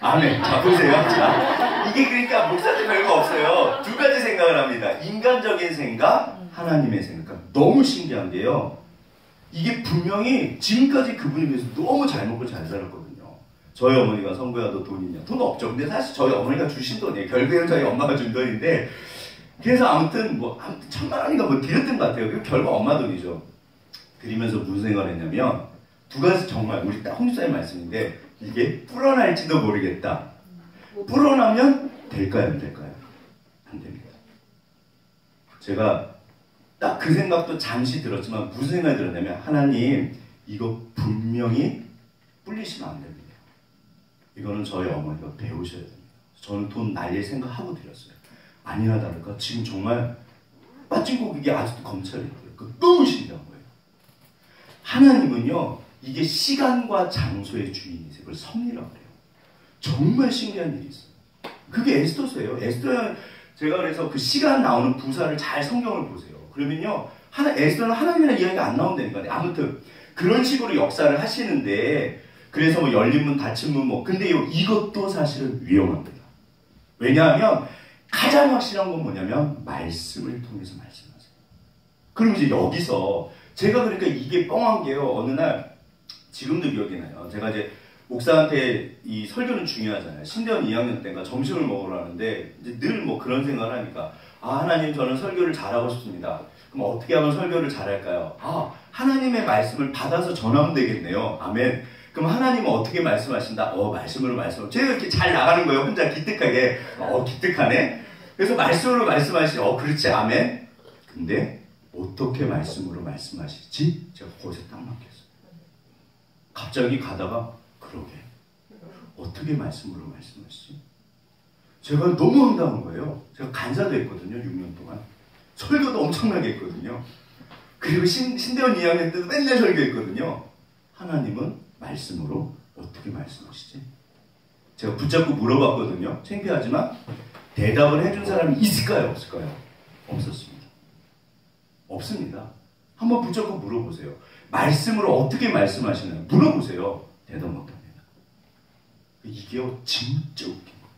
아멘. 자, 보세요. 자, 이게 그러니까 목사들 별거 없어요. 두 가지 생각을 합니다. 인간적인 생각, 하나님의 생각. 너무 신기한 게요. 이게 분명히 지금까지 그분이 위해서 너무 잘 먹고 잘 살았거든요. 저희 어머니가 성부야 너 돈 있냐? 돈 없죠. 근데 사실 저희 어머니가 주신 돈이에요. 결국에는 저희 엄마가 준 돈인데 그래서 아무튼 1,000만 원인가 뭐 드렸던 것 같아요. 그 결국 엄마 돈이죠. 드리면서 무슨 생각을 했냐면 두 가지 정말 우리 딱 홍집사님 말씀인데 이게 불어날지도 모르겠다. 불어나면 될까요? 안 될까요? 안 됩니다. 제가 딱 그 생각도 잠시 들었지만 무슨 생각이 들었냐면 하나님 이거 분명히 불리시면 안 됩니다. 이거는 저희 어머니가 배우셔야 됩니다. 저는 돈 날릴 생각하고 드렸어요. 아니나 다를까 지금 정말 빠진 고객이 아직도 검찰에 있고요. 너무 신기한 거예요. 하나님은요 이게 시간과 장소의 주인이세요. 그걸 섭리라고 그래요. 정말 신기한 일이 있어요. 그게 에스더서예요. 에스더는 제가 그래서 그 시간 나오는 부사를 잘 성경을 보세요. 그러면요 에스더는 하나님이라는 이야기가 안 나온다니까요. 아무튼 그런 식으로 역사를 하시는데 그래서 뭐 열린 문 닫힌 문 뭐 근데요 이것도 사실은 위험합니다. 왜냐하면 가장 확실한 건 뭐냐면 말씀을 통해서 말씀하세요. 그럼 이제 여기서 제가 그러니까 이게 뻥한 게요. 어느 날 지금도 기억이 나요. 제가 이제 목사한테 이 설교는 중요하잖아요. 신대원 2학년 때인가 점심을 먹으러 가는데 이제 늘 뭐 그런 생각을 하니까 아 하나님 저는 설교를 잘하고 싶습니다. 그럼 어떻게 하면 설교를 잘할까요? 아 하나님의 말씀을 받아서 전하면 되겠네요. 아멘. 그럼 하나님은 어떻게 말씀하신다? 말씀으로 말씀. 제가 이렇게 잘 나가는 거예요. 혼자 기특하게. 기특하네. 그래서 말씀으로 말씀하시지. 그렇지. 아멘. 근데 어떻게 말씀으로 말씀하실지 제가 거기서 딱 막혔어요. 갑자기 가다가 그러게 어떻게 말씀으로 말씀하시지? 제가 너무 황당한 거예요. 제가 간사도 했거든요. 6년 동안. 설교도 엄청나게 했거든요. 그리고 신대원 2학년 때도 맨날 설교했거든요. 하나님은 말씀으로 어떻게 말씀하시지? 제가 붙잡고 물어봤거든요. 창피하지만 대답을 해준 사람이 있을까요? 없을까요? 없었습니다. 없습니다. 한번 붙잡고 물어보세요. 말씀으로 어떻게 말씀하시나요? 물어보세요. 대답 못합니다. 이게 진짜 웃긴 거예요.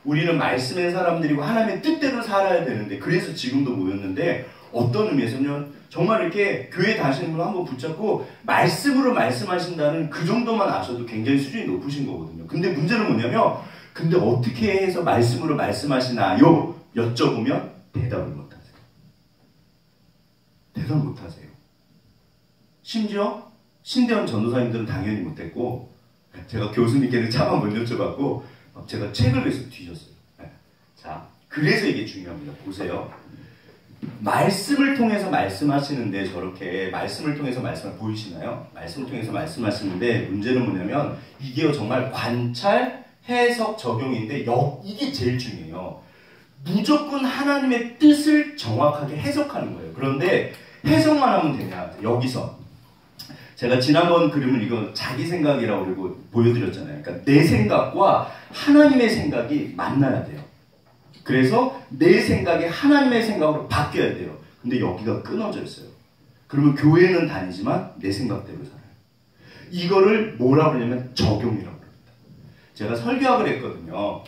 우리는 말씀의 사람들이고 하나님의 뜻대로 살아야 되는데, 그래서 지금도 모였는데, 어떤 의미에서는 정말 이렇게 교회 다니시는 분 한번 붙잡고 말씀으로 말씀하신다는 그 정도만 아셔도 굉장히 수준이 높으신 거거든요. 근데 문제는 뭐냐면, 근데 어떻게 해서 말씀으로 말씀하시나요? 여쭤보면 대답을 못하세요. 대답 못하세요. 심지어 신대원 전도사님들은 당연히 못했고, 제가 교수님께는 차마 못 여쭤봤고, 제가 책을 계속 뒤졌어요. 자, 그래서 이게 중요합니다. 보세요. 말씀을 통해서 말씀하시는데, 저렇게 말씀을 통해서 말씀을 보이시나요? 말씀을 통해서 말씀하시는데, 문제는 뭐냐면 이게 정말 관찰, 해석, 적용인데 이게 제일 중요해요. 무조건 하나님의 뜻을 정확하게 해석하는 거예요. 그런데 해석만 하면 되냐? 여기서 제가 지난번 그림을 이거 자기 생각이라고 그리고 보여드렸잖아요. 그러니까 내 생각과 하나님의 생각이 만나야 돼요. 그래서 내 생각이 하나님의 생각으로 바뀌어야 돼요. 근데 여기가 끊어져 있어요. 그러면 교회는 다니지만 내 생각대로 살아요. 이거를 뭐라고 하냐면 적용이라고 합니다. 제가 설교학을 했거든요.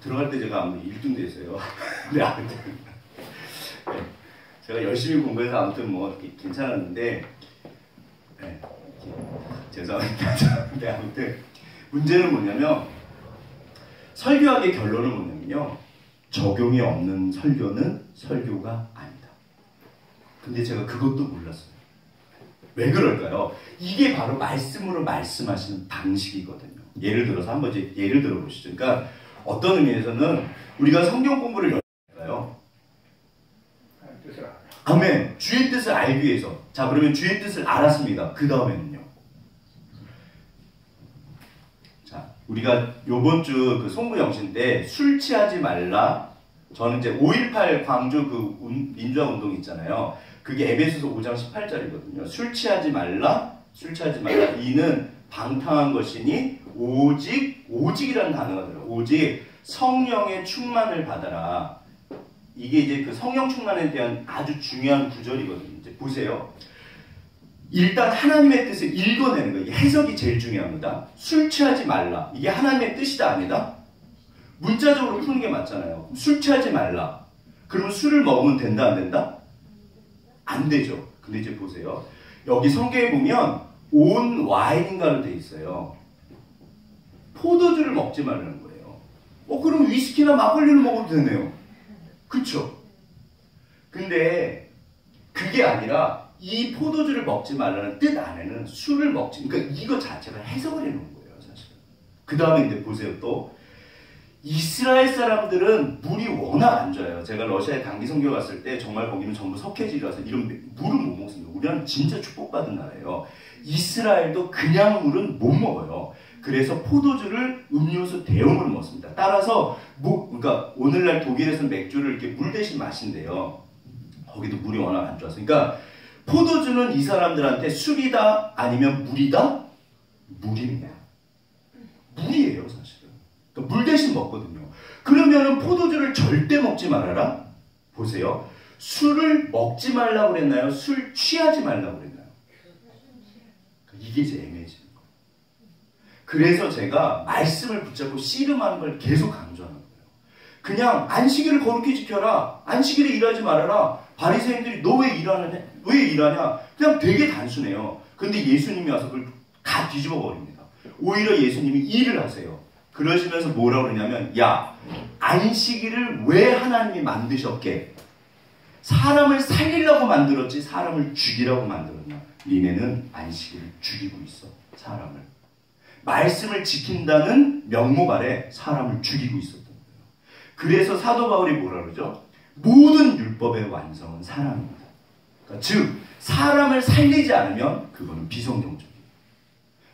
들어갈 때 제가 아무튼 1등도 했어요. 근데 아무튼 제가 열심히 공부해서 아무튼 뭐 괜찮았는데, 네, 죄송합니다. 근데 아무튼 문제는 뭐냐면, 설교학의 결론은 뭐냐면요, 적용이 없는 설교는 설교가 아니다. 근데 제가 그것도 몰랐어요. 왜 그럴까요? 이게 바로 말씀으로 말씀하시는 방식이거든요. 예를 들어서 한번 이제 예를 들어 보시죠. 그러니까 어떤 의미에서는 우리가 성경 공부를 열까요? 아멘. 주의 뜻을 알기 위해서. 자, 그러면 주의 뜻을 알았습니다. 그 다음에는요. 자, 우리가 요번 주 그 송구영신 때 술 취하지 말라. 저는 이제 5.18 광주 그 민주화 운동 있잖아요. 그게 에베소서 5장 18절이거든요. 술 취하지 말라. 술 취하지 말라. 이는 방탕한 것이니 오직이라는 단어가 들어요. 오직 성령의 충만을 받아라. 이게 이제 그 성령 충만에 대한 아주 중요한 구절이거든요. 이제 보세요. 일단 하나님의 뜻을 읽어내는 거예요. 해석이 제일 중요합니다. 술 취하지 말라. 이게 하나님의 뜻이다 아니다? 문자적으로 푸는 게 맞잖아요. 술 취하지 말라. 그러면 술을 먹으면 된다 안 된다? 안 되죠. 근데 이제 보세요. 여기 성경에 보면 온 와인가로 돼 있어요. 포도주를 먹지 말라는 거예요. 그럼 위스키나 막걸리를 먹어도 되네요. 그쵸? 근데 그게 아니라 이 포도주를 먹지 말라는 뜻 안에는 술을 먹지, 그러니까 이거 자체가 해석을 해놓은 거예요, 사실은. 그 다음에 이제 보세요. 또 이스라엘 사람들은 물이 워낙 안 좋아요. 제가 러시아에 단기 선교 갔을 때 정말 거기는 전부 석회질이라서 이런 물은 못 먹습니다. 우리는 진짜 축복받은 나라예요. 이스라엘도 그냥 물은 못 먹어요. 그래서 포도주를 음료수 대용으로 먹습니다. 따라서 그러니까 오늘날 독일에서는 맥주를 이렇게 물 대신 마신대요. 거기도 물이 워낙 안 좋아서. 그러니까 포도주는 이 사람들한테 술이다 아니면 물이다? 물입니다. 물이에요, 사실은. 그러니까 물 대신 먹거든요. 그러면은 포도주를 절대 먹지 말아라. 보세요. 술을 먹지 말라고 그랬나요? 술 취하지 말라고 그랬나요? 이게 이제 애매해지는 거예요. 그래서 제가 말씀을 붙잡고 씨름하는 걸 계속 강조하는 거예요. 그냥 안식일을 거룩히 지켜라. 안식일에 일하지 말아라. 바리새인들이 너 왜 일하냐? 그냥 되게 단순해요. 근데 예수님이 와서 그걸 다 뒤집어 버립니다. 오히려 예수님이 일을 하세요. 그러시면서 뭐라고 그러냐면, 야, 안식일을 왜 하나님이 만드셨게? 사람을 살리려고 만들었지 사람을 죽이려고 만들었나? 니네는 안식일을 죽이고 있어, 사람을. 말씀을 지킨다는 명목 아래 사람을 죽이고 있었던 거예요. 그래서 사도 바울이 뭐라 그러죠? 모든 율법의 완성은 사랑입니다. 그러니까 즉 사람을 살리지 않으면 그거는 비성경적이에요.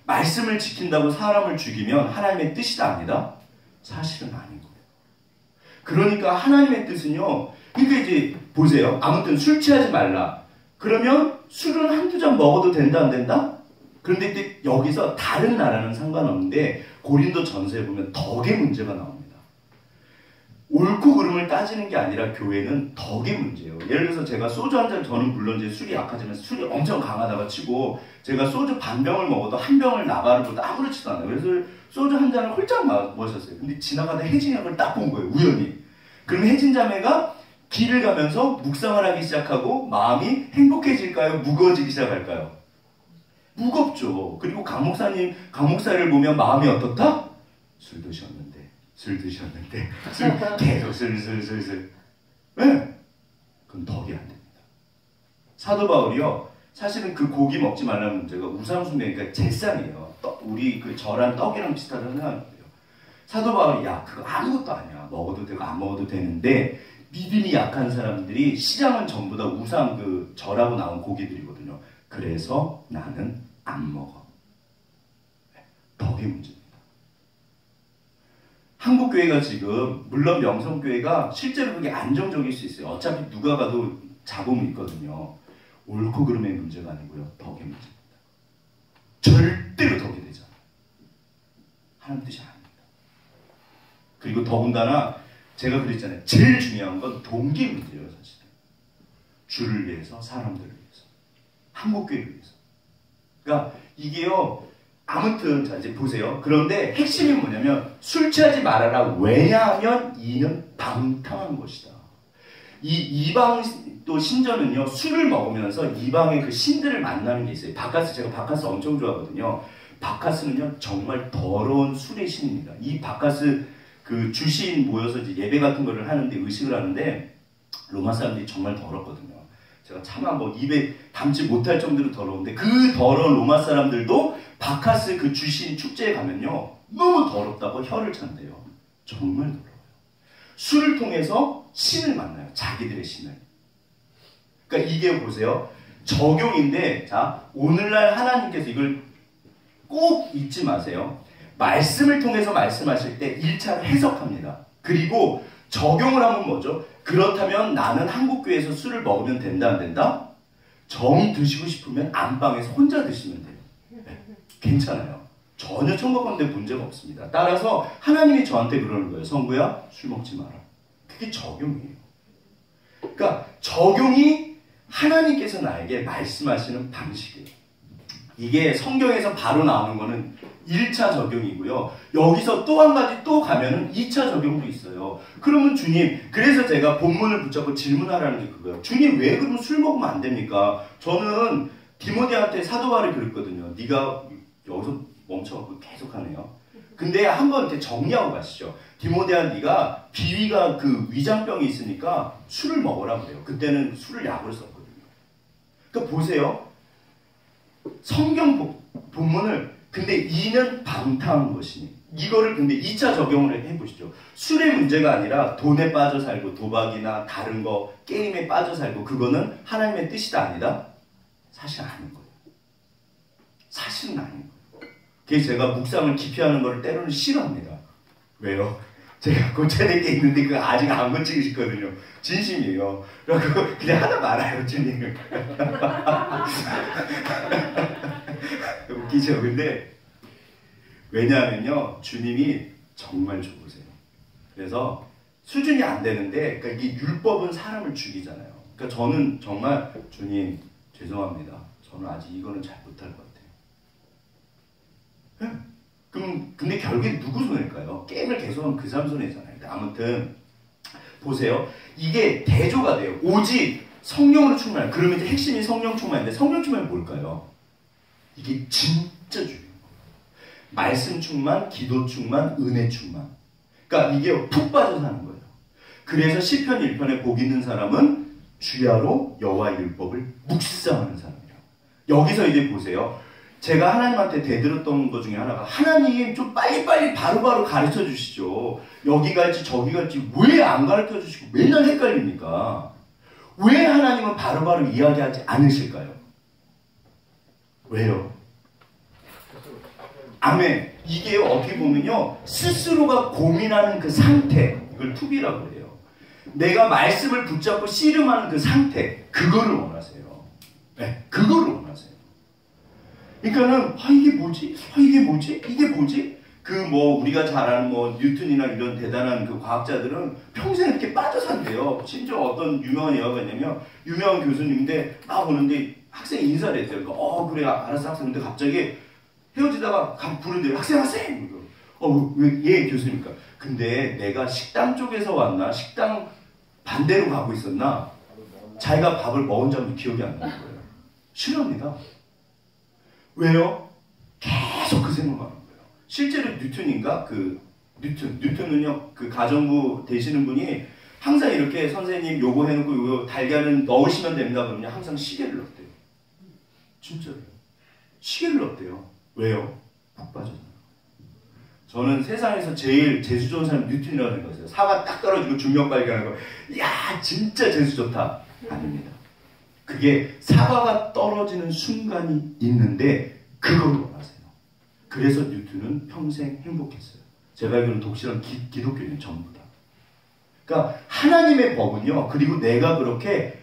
말씀을 지킨다고 사람을 죽이면 하나님의 뜻이다 아니다? 사실은 아닌 거예요. 그러니까 하나님의 뜻은요. 그러니까 이제 보세요. 아무튼 술 취하지 말라. 그러면 술은 한두 잔 먹어도 된다 안 된다? 그런데 여기서 다른 나라는 상관없는데 고린도 전서에 보면 덕의 문제가 나옵니다. 옳고 그름을 따지는 게 아니라 교회는 덕의 문제예요. 예를 들어서 제가 소주 한 잔, 저는 물론 이제 술이 약하지만 술이 엄청 강하다가 치고 제가 소주 반 병을 먹어도 한 병을 나가르고도 아무렇지도 않아요. 그래서 소주 한 잔을 홀짝 마셨어요. 근데 지나가다 혜진이 형을 딱 본 거예요. 우연히. 그럼 혜진 자매가 길을 가면서 묵상을 하기 시작하고 마음이 행복해질까요? 무거워지기 시작할까요? 무겁죠. 그리고 강 목사를 보면 마음이 어떻다? 술 드셨는데 술 계속 슬슬. 네. 그건 덕이 안 됩니다. 사도 바울이요. 사실은 그 고기 먹지 말라는 문제가 우상숭배, 그러니까 제상이에요. 우리 그 절한 떡이랑 비슷하다는 생각이에요. 사도 바울이 야 그거 아무것도 아니야. 먹어도 되고 안 먹어도 되는데 믿음이 약한 사람들이 시장은 전부 다 우상 그 절하고 나온 고기들이거든요. 그래서 나는 안 먹어. 덕의 문제입니다. 한국교회가 지금 물론 명성교회가 실제로 그게 안정적일 수 있어요. 어차피 누가 가도 잡음이 있거든요. 옳고 그름의 문제가 아니고요. 덕의 문제입니다. 절대로 덕이 되지 않아요. 하나님 뜻이 아닙니다. 그리고 더군다나 제가 그랬잖아요. 제일 중요한 건 동기 문제예요. 사실은. 주를 위해서, 사람들을 위해서, 한국교회를 위해서. 그러니까 이게요. 아무튼 자 이제 보세요. 그런데 핵심이 뭐냐면 술 취하지 말아라. 왜냐하면 이는 방탕한 것이다. 이 이방 또 신전은요. 술을 먹으면서 이방의 그 신들을 만나는 게 있어요. 바카스, 제가 바카스 엄청 좋아하거든요. 바카스는요. 정말 더러운 술의 신입니다. 이 바카스 그 주시인 모여서 이제 예배 같은 거를 하는데 의식을 하는데 로마 사람들이 정말 더럽거든요. 제가 차마 뭐 입에 담지 못할 정도로 더러운데 그 더러운 로마 사람들도 바카스 그 주신 축제에 가면요 너무 더럽다고 혀를 찬대요. 정말 더러워요. 술을 통해서 신을 만나요. 자기들의 신을. 그러니까 이게 보세요. 적용인데 자 오늘날 하나님께서 이걸 꼭 잊지 마세요. 말씀을 통해서 말씀하실 때 1차를 해석합니다. 그리고 적용을 하면 뭐죠? 그렇다면 나는 한국교회에서 술을 먹으면 된다 안 된다? 정 드시고 싶으면 안방에서 혼자 드시면 돼요. 네, 괜찮아요. 전혀 천국가운데 문제가 없습니다. 따라서 하나님이 저한테 그러는 거예요. 성구야 술 먹지 마라. 그게 적용이에요. 그러니까 적용이 하나님께서 나에게 말씀하시는 방식이에요. 이게 성경에서 바로 나오는 거는 1차 적용이고요. 여기서 또 한 가지 또 가면은 2차 적용도 있어요. 그러면 주님, 그래서 제가 본문을 붙잡고 질문하라는 게 그거예요. 주님 왜 그러면 술 먹으면 안 됩니까? 저는 디모데한테 사도 바울이 그랬거든요. 네가 여기서 멈춰갖고 계속하네요. 근데 한번 이렇게 정리하고 가시죠. 디모데야 네가 비위가 그 위장병이 있으니까 술을 먹으라 그래요. 그때는 술을 약으로 썼거든요. 그러니까 보세요. 성경 본문을 근데 이는 방탕한 것이니 이거를 근데 2차 적용을 해보시죠. 술의 문제가 아니라 돈에 빠져 살고 도박이나 다른 거 게임에 빠져 살고 그거는 하나님의 뜻이다 아니다? 사실 아닌 거예요. 사실은 아닌 거예요. 그래서 제가 묵상을 깊이 하는 걸 때로는 싫어합니다. 왜요? 제가 고쳐야 될 게 있는데 그거 아직 안 고치고 싶거든요. 진심이에요. 그래서 그냥 하다 말아요. 주님. 웃기죠. 근데 왜냐하면요. 주님이 정말 좋으세요. 그래서 수준이 안 되는데 그러니까 이게 율법은 사람을 죽이잖아요. 그러니까 저는 정말 주님 죄송합니다. 저는 아직 이거는 잘 못할 것 같아요. 네? 그럼 근데 결국엔 누구 손일까요? 게임을 계속하면 그 사람 손해잖아요. 아무튼 보세요. 이게 대조가 돼요. 오직 성령으로 충만해. 그러면 이제 핵심이 성령 충만인데 성령 충만이 뭘까요? 이게 진짜 중요해요. 말씀 충만, 기도 충만, 은혜 충만. 그러니까 이게 푹 빠져 사는 거예요. 그래서 시편 1편에 복 있는 사람은 주야로 여호와의 율법을 묵상하는 사람이에요. 여기서 이제 보세요. 제가 하나님한테 대들었던 것 중에 하나가 하나님 좀 빨리빨리 바로바로 가르쳐 주시죠. 여기 갈지 저기 갈지 왜 안 가르쳐 주시고 맨날 헷갈립니까? 왜 하나님은 바로바로 이야기하지 않으실까요? 왜요? 아멘. 이게 어떻게 보면요. 스스로가 고민하는 그 상태. 이걸 투비라고 해요. 내가 말씀을 붙잡고 씨름하는 그 상태. 그거를 원하세요. 그러니까는 이게 뭐지? 이게 뭐지? 이게 뭐지? 그 뭐 우리가 잘 아는 뭐 뉴턴이나 이런 대단한 그 과학자들은 평생 이렇게 빠져 산대요. 심지어 어떤 유명한 예화가 있냐면 유명한 교수님인데 막 오는데 학생이 인사를 했대요. 그러니까 그래 알았어 학생. 근데 갑자기 헤어지다가 부른대요. 학생! 왜 교수님이니까. 근데 내가 식당 쪽에서 왔나? 식당 반대로 가고 있었나? 자기가 밥을 먹은 점도 기억이 안 나는 거예요. 싫어합니다. 왜요? 계속 그 생각만 하는 거예요. 실제로 뉴턴인가? 뉴턴은요, 그 가정부 되시는 분이 항상 이렇게 선생님 요거 해놓고 요거 달걀은 넣으시면 됩니다. 그러면 항상 시계를 넣었대요. 진짜로요. 시계를 넣었대요. 왜요? 푹 빠졌나요? 저는 세상에서 제일 재수 좋은 사람이 뉴턴이라고 생각했어요. 사과 딱 떨어지고 중력 발견하는 거. 이야, 진짜 재수 좋다. 아닙니다. 그게 사과가 떨어지는 순간이 있는데 그걸 원하세요. 그래서 뉴턴은 평생 행복했어요. 제가 알기로는 독실한 기독교인 전부 다. 그러니까 하나님의 법은요. 그리고 내가 그렇게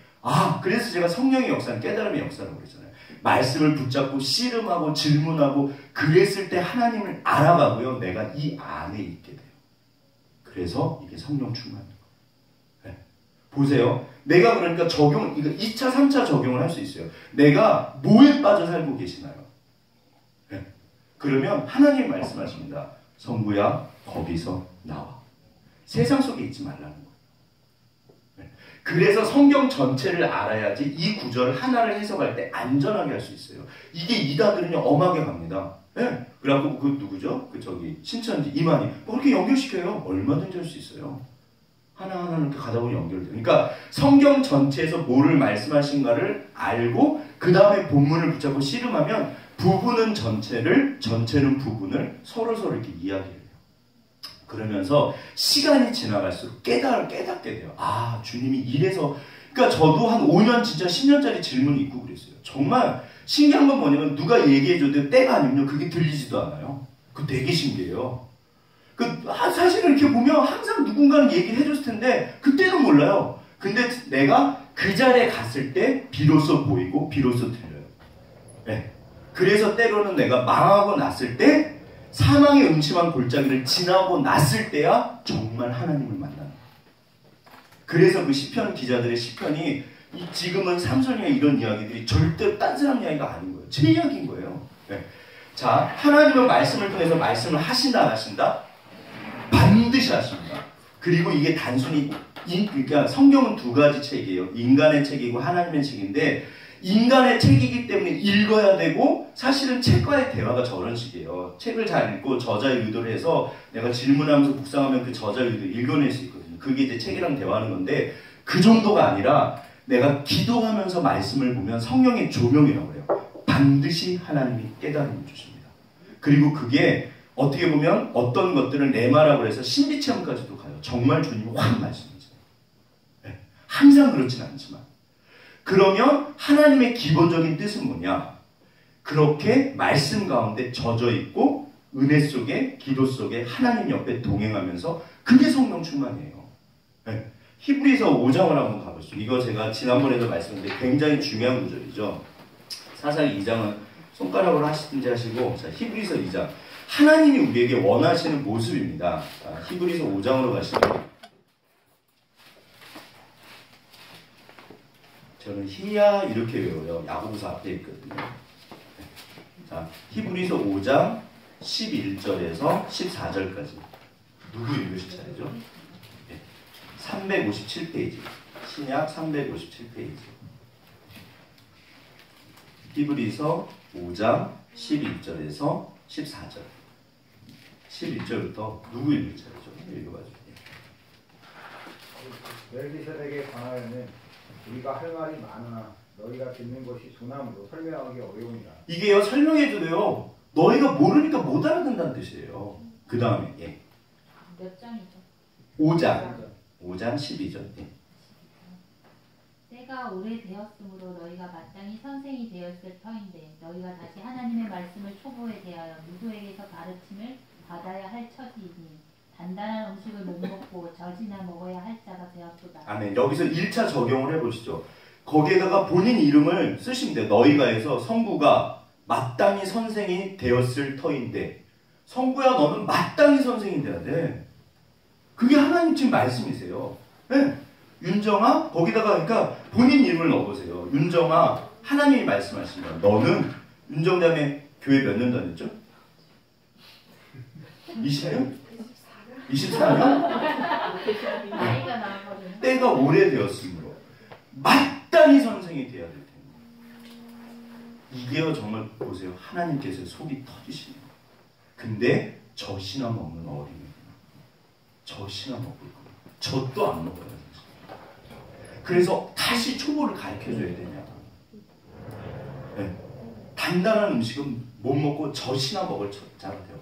그래서 제가 성령의 역사는 깨달음의 역사라고 그랬잖아요. 말씀을 붙잡고 씨름하고 질문하고 그랬을 때 하나님을 알아가고요. 내가 이 안에 있게 돼요. 그래서 이게 성령 충만인 거예요. 네. 보세요. 내가 그러니까 이거 2차, 3차 적용을 할 수 있어요. 내가 뭐에 빠져 살고 계시나요? 네. 그러면 하나님 말씀하십니다. 성부야, 거기서 나와. 세상 속에 있지 말라는 거예요. 네. 그래서 성경 전체를 알아야지 이 구절 하나를 해석할 때 안전하게 할 수 있어요. 이게 이단들은요, 엄하게 갑니다. 네. 그래갖고 그 누구죠? 신천지 이만희. 그렇게 연결시켜요. 얼마든지 할 수 있어요. 하나하나 이렇게 가다 보면 연결돼요. 그러니까 성경 전체에서 뭐를 말씀하신가를 알고 그 다음에 본문을 붙잡고 씨름하면 부분은 전체는 부분을 서로 이렇게 이야기해요. 그러면서 시간이 지나갈수록 깨닫게 돼요. 주님이 이래서. 그러니까 저도 한 5년 진짜 10년짜리 질문이 있고 그랬어요. 정말 신기한 건 뭐냐면 누가 얘기해줘도 때가 아니면 그게 들리지도 않아요. 그거 되게 신기해요. 사실은 이렇게 보면 항상 누군가는 얘기를 해줬을 텐데 그때는 몰라요. 근데 내가 그 자리에 갔을 때 비로소 보이고 비로소 들려요. 네. 그래서 때로는 내가 망하고 났을 때 사망의 음침한 골짜기를 지나고 났을 때야 정말 하나님을 만나는 거예요. 그래서 그 시편 기자들의 시편이 지금은 삼손이나 이런 이야기들이 절대 딴 사람 이야기가 아닌 거예요. 제 이야기인 거예요. 네. 자, 하나님은 말씀을 통해서 말씀을 하신다 안 하신다? 반드시 하십니다. 그리고 이게 단순히 그러니까 성경은 두 가지 책이에요. 인간의 책이고 하나님의 책인데 인간의 책이기 때문에 읽어야 되고 사실은 책과의 대화가 저런 식이에요. 책을 잘 읽고 저자의 의도를 해서 내가 질문하면서 묵상하면 그 저자의 의도를 읽어낼 수 있거든요. 그게 이제 책이랑 대화하는 건데 그 정도가 아니라 내가 기도하면서 말씀을 보면 성령의 조명이라고 해요. 반드시 하나님이 깨달음을 주십니다. 그리고 그게 어떻게 보면 어떤 것들을 내마라고 해서 신비체험까지도 가요. 정말 주님이 확 말씀하세요. 네. 항상 그렇진 않지만. 그러면 하나님의 기본적인 뜻은 뭐냐? 그렇게 말씀 가운데 젖어 있고 은혜 속에 기도 속에 하나님 옆에 동행하면서 그게 성령 충만이에요. 네. 히브리서 5장을 한번 가보시죠. 이거 제가 지난번에도 말씀드렸는데 굉장히 중요한 구절이죠. 사사기 2장은 손가락으로 하시든지 하시고 자, 히브리서 2장. 하나님이 우리에게 원하시는 모습입니다. 자, 히브리서 5장으로 가시면 저는 히야 이렇게 외워요. 야고보서 앞에 있거든요. 자, 히브리서 5장 11절에서 14절까지 누구 읽으실 차례죠? 357페이지 신약 357페이지 히브리서 5장 11절에서 14절 11절부터 누구 읽을 차례죠? 읽어봐주세요. 멜기세덱에 관하여는 우리가 할 말이 많으나 너희가 듣는 것이 소나무로 설명하기 어려우니라. 이게요 설명해줘도요 너희가 모르니까 못 알아듣는다는 뜻이에요. 그 다음에 몇 장이죠? 5장 12절. 때가 오래되었으므로 너희가 마땅히 선생이 되었을 터인데 너희가 다시 하나님의 말씀을 초보에 대하여 누구에게서 가르침을 받아야 할 처지이니 단단한 음식을 못 먹고 젖이나 먹어야 할 자가 되었도다. 아멘. 여기서 1차 적용을 해보시죠. 거기에다가 본인 이름을 쓰시면 돼요. 너희가 해서 성부가 마땅히 선생이 되었을 터인데 성구야 너는 마땅히 선생이 돼야 돼. 그게 하나님 지금 말씀이세요. 네. 윤정아 거기다가 그러니까 본인 이름을 넣어보세요. 윤정아 하나님이 말씀하십니다. 너는 윤정자매 교회 몇 년 다녔죠? 20년? 24년? 나이가 나거든요. 때가 오래되었으므로 마땅히 선생이 돼야 될 텐데 이게요 정말 보세요. 하나님께서 속이 터지시네요. 근데 젖이나 먹는 어린이구나. 젖이나 먹을 거야. 젖도 안 먹어요. 그래서 다시 초보를 가르쳐줘야 되냐. 네. 단단한 음식은 못 먹고 젖이나 먹을 자가 되었거든요.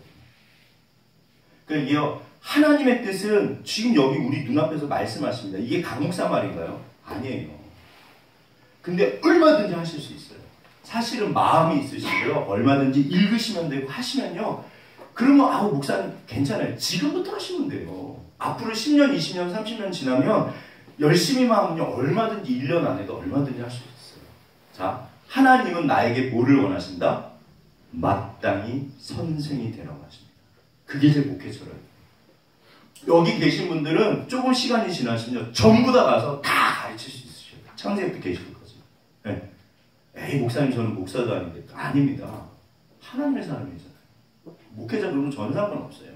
그러니까 이게요 하나님의 뜻은 지금 여기 우리 눈앞에서 말씀하십니다. 이게 강목사 말인가요? 아니에요. 근데 얼마든지 하실 수 있어요. 사실은 마음이 있으시고요. 얼마든지 읽으시면 되고 하시면요. 그러면 아우 목사님 괜찮아요. 지금부터 하시면 돼요. 앞으로 10년, 20년, 30년 지나면 열심히만 하면요. 얼마든지 1년 안에도 얼마든지 할 수 있어요. 자, 하나님은 나에게 뭐를 원하신다? 마땅히 선생이 되라고 하십니다. 그게 제 목회처럼. 여기 계신 분들은 조금 시간이 지나시면 전부 다 가서 다 가르칠 수 있으셔요. 창세기부터 계시거든요. 네. 에이 목사님 저는 목사도 아닌데 아닙니다. 하나님의 사람이잖아요. 목회자 그러면 전혀 상관없어요.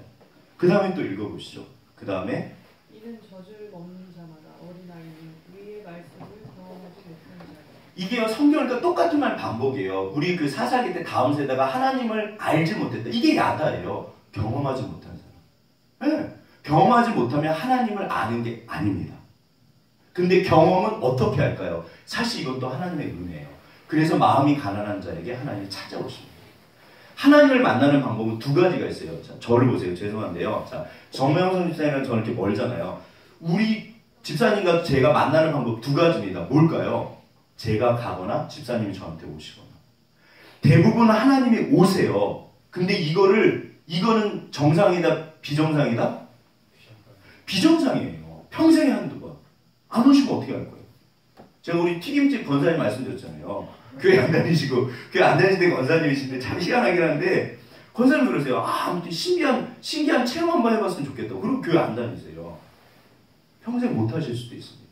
그 다음에 또 읽어보시죠. 그 다음에 이는 젖을 먹는 자마다 어린아이는 위의 말씀을 경험하지 못한 자라. 이게요 성경과 똑같은 말 반복이에요. 우리 그 사사기 때 다음 세대가 하나님을 알지 못했다. 이게 야다예요. 경험하지 못한 사람. 네. 경험하지 못하면 하나님을 아는 게 아닙니다. 근데 경험은 어떻게 할까요? 사실 이것도 하나님의 은혜예요. 그래서 마음이 가난한 자에게 하나님이 찾아오십니다. 하나님을 만나는 방법은 두 가지가 있어요. 자, 저를 보세요. 죄송한데요. 자, 정명선 집사님이랑 저는 이렇게 멀잖아요. 우리 집사님과 제가 만나는 방법 두 가지입니다. 뭘까요? 제가 가거나 집사님이 저한테 오시거나. 대부분 하나님이 오세요. 근데 이거는 정상이다, 비정상이다? 비정상이에요. 평생에 한두 번. 안 오시면 어떻게 할 거예요? 제가 우리 튀김집 권사님 말씀드렸잖아요. 교회 안 다니시고, 교회 안 다니시는 권사님이신데 참 희한하긴 한데, 권사님 그러세요. 아무튼 신기한 체험 한번 해봤으면 좋겠다고. 그리고 교회 안 다니세요. 평생 못 하실 수도 있습니다.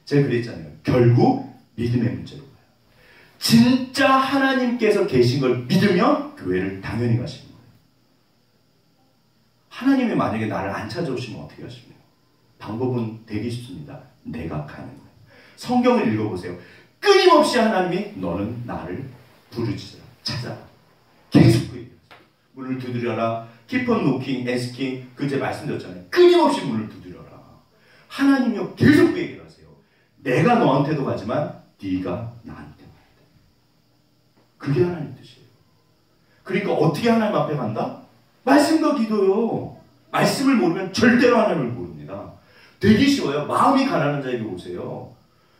제가 그랬잖아요. 결국 믿음의 문제로 가요. 진짜 하나님께서 계신 걸 믿으면 교회를 당연히 가시는 거예요. 하나님이 만약에 나를 안 찾아오시면 어떻게 하십니까? 방법은 되게 쉽습니다. 내가 가는 거예요. 성경을 읽어보세요. 끊임없이 하나님이 너는 나를 부르짖어라. 찾아라. 계속 그 얘기하세요. 문을 두드려라. Keep on knocking, asking. 그제 말씀드렸잖아요. 끊임없이 문을 두드려라. 하나님이요. 계속 그 얘기를 하세요. 내가 너한테도 가지만 네가 나한테 와야 돼. 그게 하나님 뜻이에요. 그러니까 어떻게 하나님 앞에 간다? 말씀과 기도요. 말씀을 모르면 절대로 하나님을 모릅니다. 되게 쉬워요. 마음이 가난한 자에게 오세요.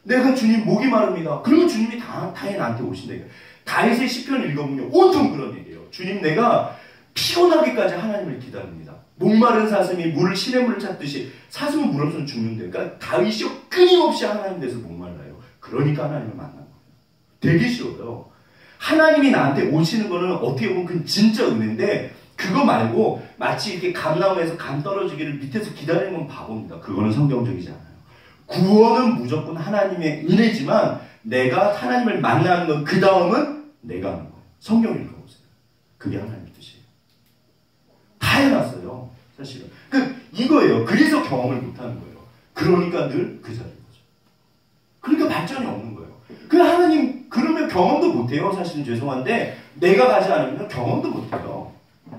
내가 주님 목이 마릅니다. 그러면 주님이 당연히 나한테 오신다. 다윗의 시편 읽어보면 온통 그런 얘기예요. 주님 내가 피곤하기까지 하나님을 기다립니다. 목마른 사슴이 물을 시냇물을 찾듯이 사슴은 물 없으면 죽는데 그러니까 다윗이 끊임없이 하나님 돼서 목말라요. 그러니까 하나님을 만난 거예요. 되게 쉬워요. 하나님이 나한테 오시는 거는 어떻게 보면 그건 진짜 은혜인데 그거 말고 마치 이렇게 감나무에서 감 떨어지기를 밑에서 기다리는 건 바보입니다. 그거는 성경적이지 않아요. 구원은 무조건 하나님의 은혜지만 내가 하나님을 만나는 건 그 다음은 내가 하는 거예요. 성경을 읽어보세요. 그게 하나님의 뜻이에요. 다 해놨어요. 사실은. 이거예요. 그래서 경험을 못하는 거예요. 그러니까 늘 그 자리인 거죠. 그러니까 발전이 없는 거예요. 하나님 그러면 경험도 못해요. 사실은 죄송한데 내가 가지 않으면 경험도 못해요.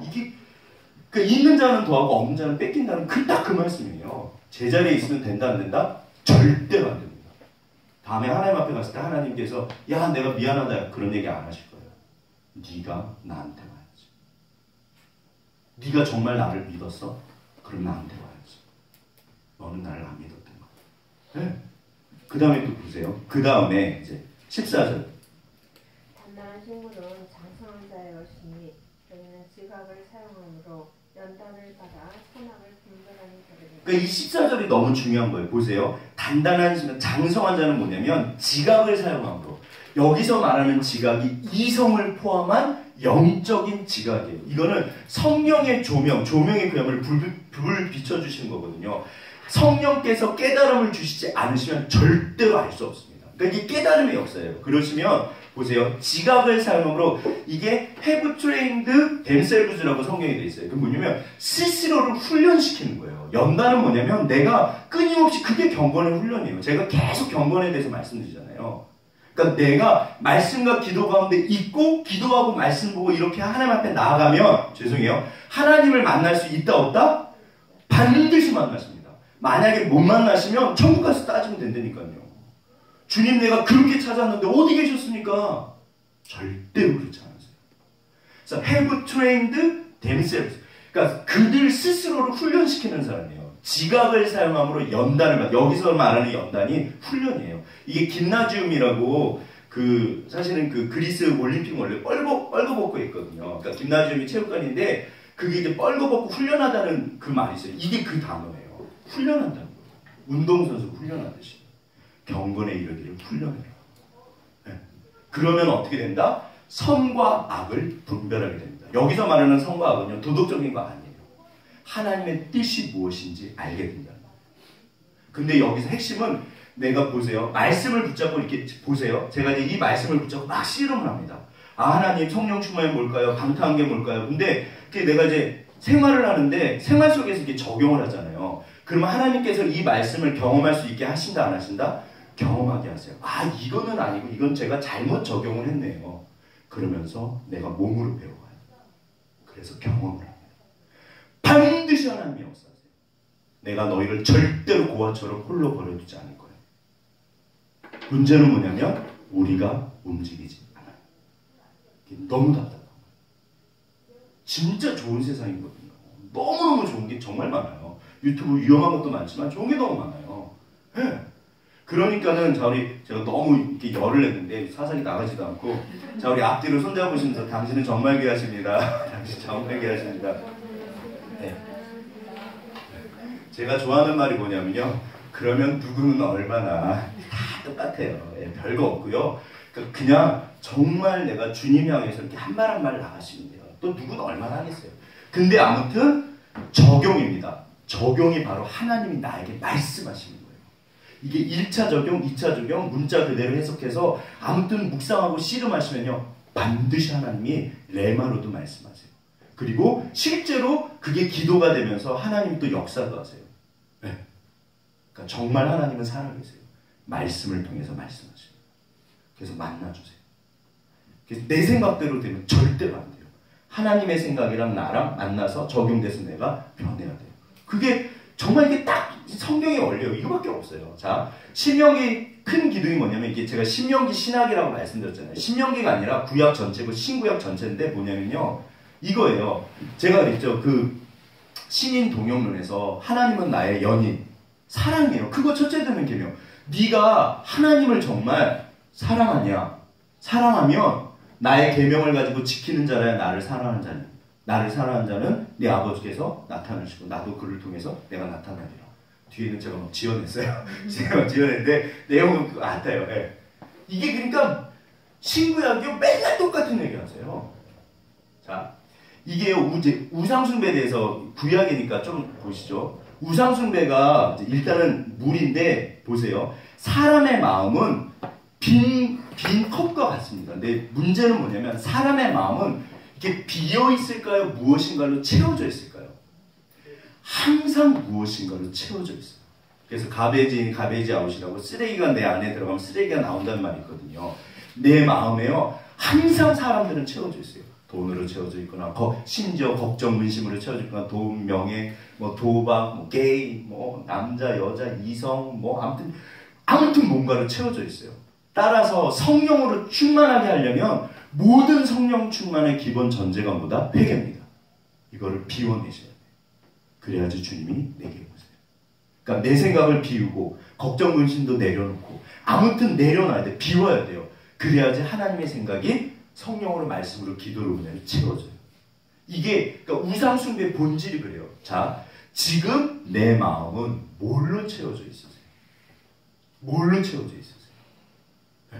이게 있는 자는 더하고 없는 자는 뺏긴다는 딱 그 말씀이에요. 제자리에 있으면 된다 안 된다? 절대로 안 됩니다. 다음에 하나님 앞에 갔을 때 하나님께서 야 내가 미안하다 그런 얘기 안 하실 거예요. 네가 나한테 와야지. 네가 정말 나를 믿었어? 그럼 나한테 와야지. 너는 나를 안 믿었던 거야. 네. 그 다음에 또 보세요. 그 다음에 이제 14절. 단단한 식물은 장성한 자의 것이니 저희는 지각을 사용함으로 연단을 받아 선악을 분별하는 자들입니다. 그러니까 이 14절이 너무 중요한 거예요. 보세요. 단단한 장성한 자는 뭐냐면 지각을 사용함으로. 여기서 말하는 지각이 이성을 포함한 영적인 지각이에요. 이거는 성령의 조명의 그야말로 불을 비춰주시는 거거든요. 성령께서 깨달음을 주시지 않으시면 절대로 알 수 없습니다. 그러니까 이게 깨달음의 역사예요. 그러시면 보세요. 지각을 사용함으로 이게 have trained themselves라고 성경에 되어 있어요. 그 뭐냐면 스스로를 훈련시키는 거예요. 연단은 뭐냐면 내가 끊임없이 그게 경건의 훈련이에요. 제가 계속 경건에 대해서 말씀드리잖아요. 그러니까 내가 말씀과 기도 가운데 있고 기도하고 말씀 보고 이렇게 하나님 앞에 나아가면 죄송해요. 하나님을 만날 수 있다 없다? 반드시 만나십니다. 만약에 못 만나시면 천국 가서 따지면 된다니까요. 주님 내가 그렇게 찾았는데 어디 계셨습니까? 절대로 그렇지 않으세요. 그래서 have trained themselves. 그러니까 그들 스스로를 훈련시키는 사람이에요. 지각을 사용함으로 연단을 여기서 말하는 연단이 훈련이에요. 이게 김나지움이라고 사실은 그리스 올림픽 원래 뻘거벗고 있거든요. 그러니까 김나지움이 체육관인데 그게 이제 뻘거벗고 훈련하다는 그 말이 있어요. 이게 그 단어예요. 훈련한다는 거예요. 운동선수 훈련하듯이. 경건에 이르기를 훈련해라. 네. 그러면 어떻게 된다? 선과 악을 분별하게 됩니다. 여기서 말하는 선과 악은요, 도덕적인 거 아니에요. 하나님의 뜻이 무엇인지 알게 된다. 근데 여기서 핵심은 내가 보세요. 말씀을 붙잡고 이렇게 보세요. 제가 이제 이 말씀을 붙잡고 막 씨름을 합니다. 아, 하나님 성령 충만이 뭘까요? 방탕한 게 뭘까요? 근데 내가 이제 생활을 하는데 생활 속에서 이렇게 적용을 하잖아요. 그러면 하나님께서 이 말씀을 경험할 수 있게 하신다, 안 하신다? 경험하게 하세요. 아, 이거는 아니고 이건 제가 잘못 적용을 했네요. 그러면서 내가 몸으로 배워가요. 그래서 경험을 합니다. 반드시 하나님이 역사하세요. 내가 너희를 절대로 고아처럼 홀로 버려두지 않을 거예요. 문제는 뭐냐면 우리가 움직이지 않아요. 너무 답답한 거예요. 진짜 좋은 세상이거든요. 너무너무 좋은 게 정말 많아요. 유튜브 위험한 것도 많지만 좋은 게 너무 많아요. 네. 그러니까는 제가 너무 이렇게 열을 냈는데 사상이 나가지도 않고 자, 우리 앞뒤로 손잡으시면서 당신은 정말 귀하십니다. 당신 정말 귀하십니다. 네. 제가 좋아하는 말이 뭐냐면요. 그러면 누구는 얼마나 다 똑같아요. 예, 별거 없고요. 그냥 정말 내가 주님 향해서 이렇게 한 말 한 말 나가시면 돼요. 또 누구는 얼마나 하겠어요. 근데 아무튼 적용입니다. 적용이 바로 하나님이 나에게 말씀하시는 거예요. 이게 1차 적용, 2차 적용, 문자 그대로 해석해서 아무튼 묵상하고 씨름하시면요. 반드시 하나님이 레마로도 말씀하세요. 그리고 실제로 그게 기도가 되면서 하나님이 또 역사도 하세요. 네. 그러니까 정말 하나님은 살아계세요. 말씀을 통해서 말씀하세요. 그래서 만나주세요. 그래서 내 생각대로 되면 절대로 안 돼요. 하나님의 생각이랑 나랑 만나서 적용돼서 내가 변해야 돼요. 그게 정말 이게 딱 성경의 원리예요. 이거밖에 없어요. 자, 신명기 큰 기둥이 뭐냐면 이게 제가 신명기 신학이라고 말씀드렸잖아요. 신명기가 아니라 구약 전체고 신구약 전체인데 뭐냐면요. 이거예요. 제가 그랬죠. 신인 동역론에서 하나님은 나의 연인, 사랑이에요. 그거 첫째 되는 계명. 네가 하나님을 정말 사랑하냐? 사랑하면 나의 계명을 가지고 지키는 자라야 나를 사랑하는 자니. 나를 사랑하는 자는 네 아버지께서 나타나시고 나도 그를 통해서 내가 나타나리라. 뒤에는 제가 막 지어냈어요. 제가 지어냈는데 내용은 그거 같아요. 네. 이게 그러니까 신구약이요 맨날 똑같은 얘기 하세요. 자, 이게 우상숭배에 대해서 구약이니까 좀 보시죠. 우상숭배가 일단은 물인데 보세요. 사람의 마음은 빈 컵과 같습니다. 근데 문제는 뭐냐면 사람의 마음은 이렇게 비어 있을까요? 무엇인가로 채워져 있을까요? 항상 무엇인가로 채워져 있어요. 그래서 가베이지 아웃이라고 쓰레기가 내 안에 들어가면 쓰레기가 나온다는 말이 있거든요. 내 마음에요. 항상 사람들은 채워져 있어요. 돈으로 채워져 있거나 심지어 걱정, 근심으로 채워져 있거나 돈, 명예, 도박, 게임, 남자, 여자, 이성, 아무튼 뭔가로 채워져 있어요. 따라서 성령으로 충만하게 하려면 모든 성령 충만의 기본 전제가 뭐다? 회개입니다. 이거를 비워내셔야 돼요. 그래야지 주님이 내게 오세요. 그러니까 내 생각을 비우고 걱정, 근심도 내려놓고 아무튼 내려놔야 돼. 비워야 돼요. 그래야지 하나님의 생각이 성령으로 말씀으로 기도로 은혜를 채워져요. 이게 그러니까 우상숭배의 본질이 그래요. 자, 지금 내 마음은 뭘로 채워져 있으세요? 뭘로 채워져 있으세요? 네.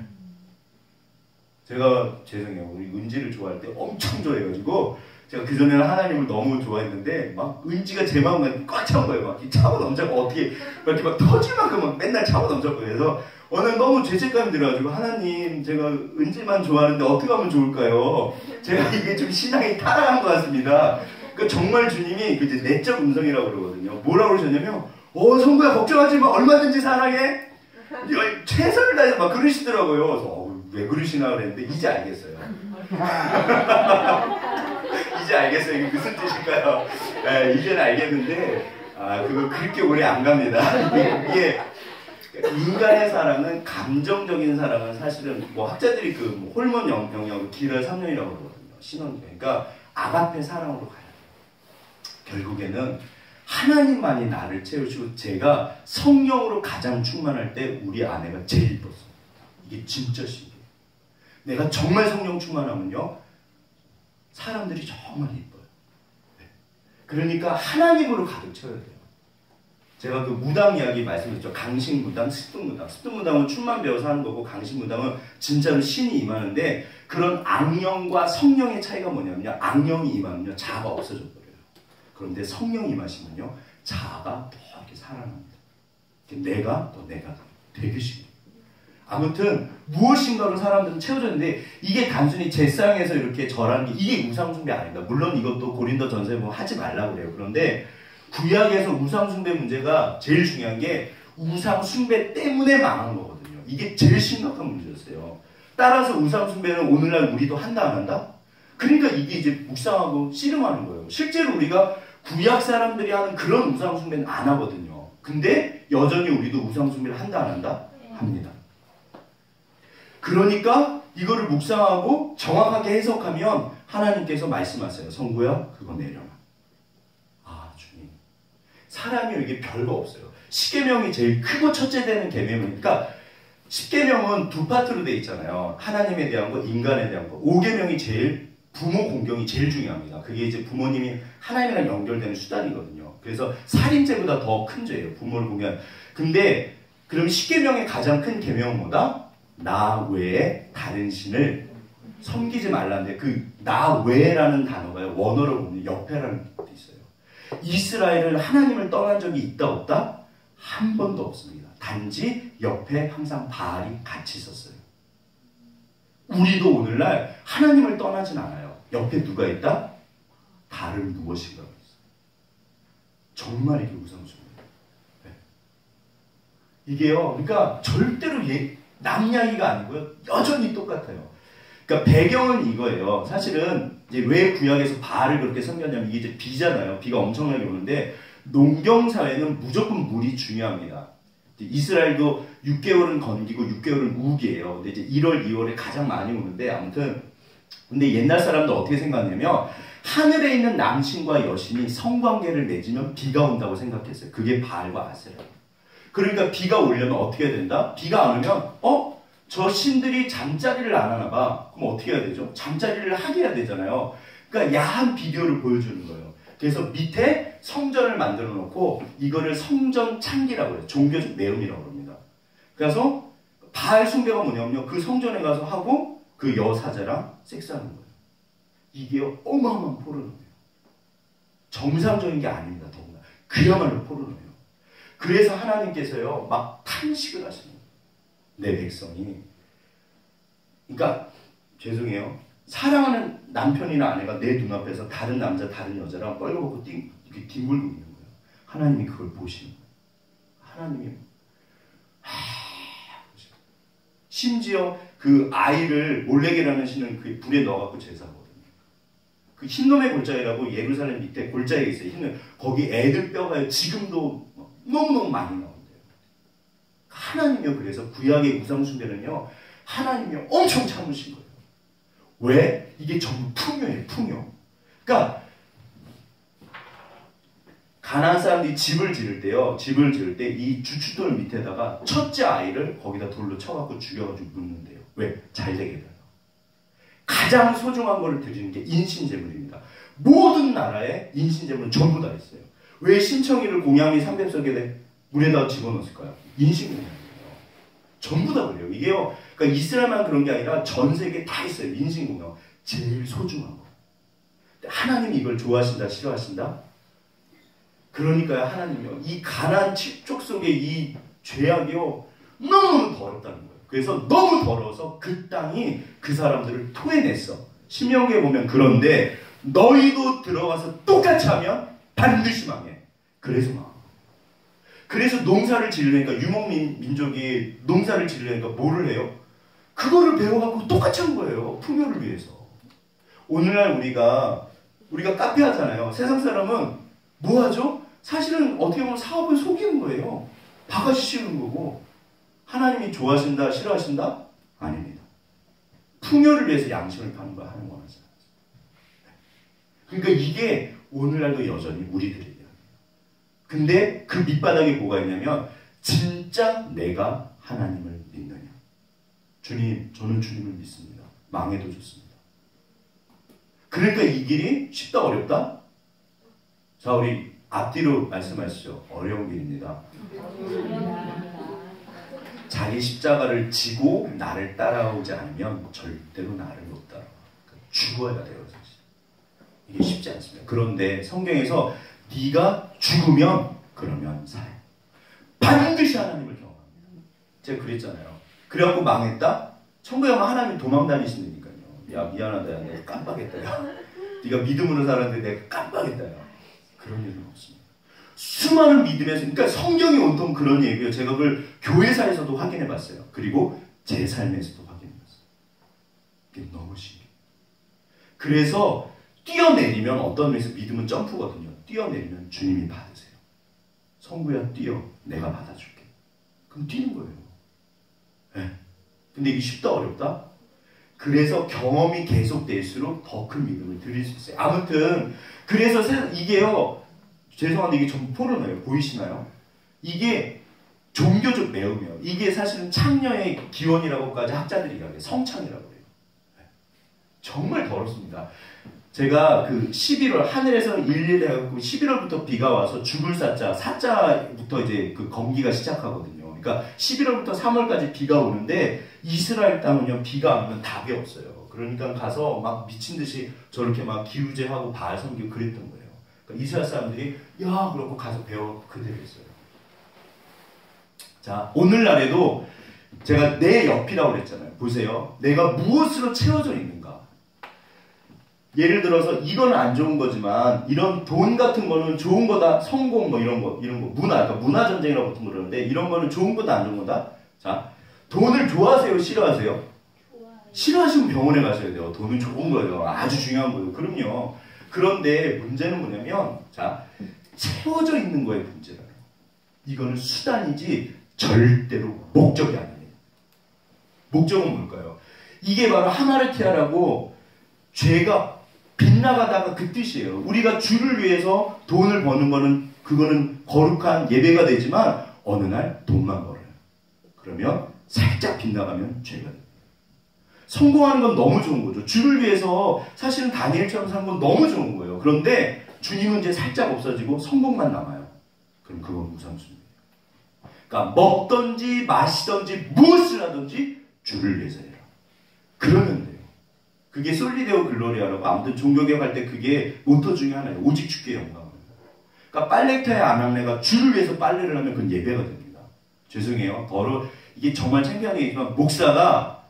제가 죄송해요. 우리 은지를 좋아할 때 엄청 좋아해가지고 제가 그전에는 하나님을 너무 좋아했는데 막 은지가 제 마음을 꽉 찬 거예요. 막 차고 넘쳐고 어떻게 이렇게 막 터질 만큼 막 맨날 차고 넘쳤고 그래서 어느 너무 죄책감이 들어가지고 하나님 제가 은지만 좋아하는데 어떻게 하면 좋을까요? 제가 이게 좀 신앙이 타락한 것 같습니다. 그러니까 정말 주님이 그 이제 내적 음성이라고 그러거든요. 뭐라고 그러셨냐면 성구야 걱정하지 마 얼마든지 사랑해 최선을 다해서 막 그러시더라고요. 그래서 왜 그러시나 그랬는데 이제 알겠어요. 이제 알겠어요. 이게 무슨 뜻일까요? 네, 이제는 알겠는데 그거 그렇게 오래 안 갑니다. 이게 인간의 사랑은 감정적인 사랑은 사실은 뭐 학자들이 그 호르몬 영역을 기를 3년이라고 그러거든요. 신혼 그러니까 아가페 사랑으로 가요. 결국에는 하나님만이 나를 채우시고 제가 성령으로 가장 충만할 때 우리 아내가 제일 이뻤어요. 이게 진짜 신기해요. 내가 정말 성령 충만하면요 사람들이 정말 이뻐요. 네. 그러니까 하나님으로 가득 채워야 돼요. 제가 그 무당 이야기 말씀드렸죠. 강식무당, 습득무당. 습득무당은 춤만 배워서 하는 거고 강식무당은 진짜로 신이 임하는데 그런 악령과 성령의 차이가 뭐냐면요. 악령이 임하면요. 자아가 없어져 버려요. 그런데 성령이 임하시면요. 자아가 더 이렇게 살아납니다. 내가 되게 신기해요. 아무튼 무엇인가로 사람들은 채워졌는데 이게 단순히 제사상에서 이렇게 절하는 게 이게 우상숭배 아닙니다. 물론 이것도 고린도전서에 보면 하지 말라고 그래요. 그런데 구약에서 우상숭배 문제가 제일 중요한 게 우상숭배 때문에 망한 거거든요. 이게 제일 심각한 문제였어요. 따라서 우상숭배는 오늘날 우리도 한다 안 한다? 그러니까 이게 이제 묵상하고 씨름하는 거예요. 실제로 우리가 구약 사람들이 하는 그런 우상숭배는 안 하거든요. 근데 여전히 우리도 우상숭배를 한다 안 한다? 합니다. 그러니까 이거를 묵상하고 정확하게 해석하면 하나님께서 말씀하세요. 성구야 그거 내려놔. 아 주님 사람이 이게 별거 없어요. 십계명이 제일 크고 첫째 되는 계명이니까 십계명은 두 파트로 되어 있잖아요. 하나님에 대한 거 인간에 대한 거. 5계명이 제일 부모 공경이 제일 중요합니다. 그게 이제 부모님이 하나님이랑 연결되는 수단이거든요. 그래서 살인죄보다 더 큰 죄예요. 부모를 공경. 근데 그럼 십계명의 가장 큰 계명은 뭐다? 나 외에 다른 신을 섬기지 말라는데 그 나 외라는 단어가 원어로 보면 옆에라는 뜻도 있어요. 이스라엘은 하나님을 떠난 적이 있다 없다? 한 번도 없습니다. 단지 옆에 항상 바알이 같이 있었어요. 우리도 오늘날 하나님을 떠나진 않아요. 옆에 누가 있다? 다른 무엇인가가 있어요. 정말 이게 우상숭배예요. 네. 이게요. 그러니까 절대로 남 이야기가 아니고요. 여전히 똑같아요. 그러니까 배경은 이거예요. 사실은 이제 왜 구약에서 바알을 그렇게 섬겼냐면 이게 이제 비잖아요. 비가 엄청나게 오는데 농경 사회는 무조건 물이 중요합니다. 이스라엘도 6개월은 건기고 6개월은 우기예요. 근데 이제 1월, 2월에 가장 많이 오는데 아무튼 근데 옛날 사람도 어떻게 생각하냐면 하늘에 있는 남신과 여신이 성관계를 맺으면 비가 온다고 생각했어요. 그게 바알과 아세라예요. 그러니까 비가 오려면 어떻게 해야 된다? 비가 안 오면 저 신들이 잠자리를 안 하나 봐. 그럼 어떻게 해야 되죠? 잠자리를 하게 해야 되잖아요. 그러니까 야한 비디오를 보여주는 거예요. 그래서 밑에 성전을 만들어 놓고 이거를 성전 창기라고 해요. 종교적 내음이라고 합니다. 그래서 바알 숭배가 뭐냐면요. 그 성전에 가서 하고 그 여사제랑 섹스하는 거예요. 이게 어마어마한 포르노예요. 정상적인 게 아닙니다. 더구나. 그야말로 포르노예요. 그래서 하나님께서요. 막 탄식을 하시는 거예요. 내 백성이. 그러니까 죄송해요. 사랑하는 남편이나 아내가 내 눈앞에서 다른 남자, 다른 여자랑 뻘거벗고 이렇게 뒹굴고 있는 거예요. 하나님이 그걸 보시는 거예요. 하나님이 심지어 그 아이를 몰래게라는 신은 그 불에 넣어갖고 제사하거든요. 그 흰놈의 골짜기라고 예루살렘 밑에 골짜기에 있어요. 흰놈. 거기 애들 뼈가 지금도 너무너무 많이 나온대요. 하나님이요. 그래서 구약의 우상숭배는요. 하나님이 엄청 참으신 거예요. 왜? 이게 전부 풍요예요. 풍요. 그러니까 가나안 사람들이 집을 지을 때요. 집을 지을 때 이 주춧돌 밑에다가 첫째 아이를 거기다 돌로 쳐갖고 죽여가지고 묻는데요. 왜? 잘 되게 돼요. 가장 소중한 거를 드리는 게 인신제물입니다. 모든 나라에 인신제물은 전부 다 있어요. 왜 신청이를 공양이 삼백석에 물에다 집어넣었을까요? 인신공양이에요. 전부 다 그래요. 이게요. 그러니까 이스라엘만 그런 게 아니라 전 세계에 다 있어요. 인신공격. 제일 소중한 거. 하나님이 이걸 좋아하신다, 싫어하신다? 그러니까요, 하나님이요. 이 가나안 칠족 속의 이 죄악이요. 너무 더럽다는 거예요. 그래서 너무 더러워서 그 땅이 그 사람들을 토해냈어. 신명기에 보면 그런데 너희도 들어가서 똑같이 하면 반드시 망해. 그래서 망해. 그래서 농사를 지으려니까 유목민족이 농사를 지으려니까 뭐를 해요? 그거를 배워갖고 똑같이 한 거예요. 풍요를 위해서. 오늘날 우리가 카페 하잖아요. 세상 사람은 뭐 하죠? 사실은 어떻게 보면 사업을 속이는 거예요. 바가지 씌우는 거고. 하나님이 좋아하신다, 싫어하신다? 아닙니다. 풍요를 위해서 양심을 파는 거 하는 거는. 그러니까 이게 오늘날도 여전히 우리들이에요. 근데 그 밑바닥에 뭐가 있냐면 진짜 내가 하나님을 믿느냐. 주님, 저는 주님을 믿습니다. 망해도 좋습니다. 그러니까 이 길이 쉽다 어렵다? 자, 우리 앞뒤로 말씀하시죠. 어려운 길입니다. 자기 십자가를 지고 나를 따라오지 않으면 절대로 나를 못 따라와. 죽어야 돼요, 사실. 이게 쉽지 않습니다. 그런데 성경에서 네가 죽으면 그러면 살아. 반드시 하나님을 경험합니다. 제가 그랬잖아요. 그래갖고 망했다? 천국에 가면 하나님 도망 다니신다니까요. 야, 미안하다. 야, 내가 깜빡했다. 야. 네가 믿음으로 살았는데 내가 깜빡했다. 야. 그런 일은 없습니다. 수많은 믿음에서, 그러니까 성경이 온통 그런 얘기예요. 제가 그걸 교회사에서도 확인해 봤어요. 그리고 제 삶에서도 확인해 봤어요. 이게 너무 신기해요. 그래서 뛰어내리면 어떤 의미에서 믿음은 점프거든요. 뛰어내리면 주님이 받으세요. 성부야 뛰어. 내가 받아줄게. 그럼 뛰는 거예요. 네. 근데 이게 쉽다 어렵다? 그래서 경험이 계속될수록 더 큰 믿음을 드릴 수 있어요. 아무튼 그래서 이게요. 죄송한데 이게 좀 포르노예요. 보이시나요? 이게 종교적 매음이에요. 이게 사실은 창녀의 기원이라고까지 학자들이 이야기해요. 성창이라고 해요. 네. 정말 더럽습니다. 제가 그 11월 하늘에서 일일 해갖고 11월부터 비가 와서 죽을 사자부터 이제 그 건기가 시작하거든요. 그러니까 11월부터 3월까지 비가 오는데 이스라엘 땅은요 비가 안 오면 답이 없어요. 그러니까 가서 막 미친 듯이 저렇게 막 기우제하고 바알 섬기고 그랬던 거예요. 그러니까 이스라엘 사람들이 야 그러고 가서 배워 그대로 했어요. 자 오늘날에도 제가 내 옆이라고 그랬잖아요. 보세요. 내가 무엇으로 채워져 있는가? 예를 들어서 이건 안 좋은 거지만 이런 돈 같은 거는 좋은 거다. 성공 뭐 이런 거 문화, 그러니까 문화 전쟁이라고 보통 그러는데 이런 거는 좋은 거다 안 좋은 거다. 자 돈을 좋아하세요, 싫어하세요? 싫어하시면 병원에 가셔야 돼요. 돈은 좋은 거예요. 아주 중요한 거예요. 그럼요. 그런데 문제는 뭐냐면 자 채워져 있는 거에 문제라요. 이거는 수단이지 절대로 목적이 아닙니다. 목적은 뭘까요? 이게 바로 하마르티아라고 죄가 빗나가다가 그 뜻이에요. 우리가 주를 위해서 돈을 버는 거는 그거는 거룩한 예배가 되지만 어느 날 돈만 벌어요. 그러면 살짝 빗나가면 죄가 돼요. 성공하는 건 너무 좋은 거죠. 주를 위해서 사실은 다니엘처럼 사는 건 너무 좋은 거예요. 그런데 주님은 이제 살짝 없어지고 성공만 남아요. 그럼 그건 무상수입니다. 그러니까 먹든지 마시든지 무엇을 하든지 주를 위해서 해라. 그러면 돼요. 그게 솔리데오 글로리아라고 아무튼 종교개혁 할 때 그게 모토 중에 하나예요. 오직 주께 영광을. 그러니까 빨래터의 아낙네가 주를 위해서 빨래를 하면 그건 예배가 됩니다. 죄송해요. 이게 정말 창피한 얘기지만 목사가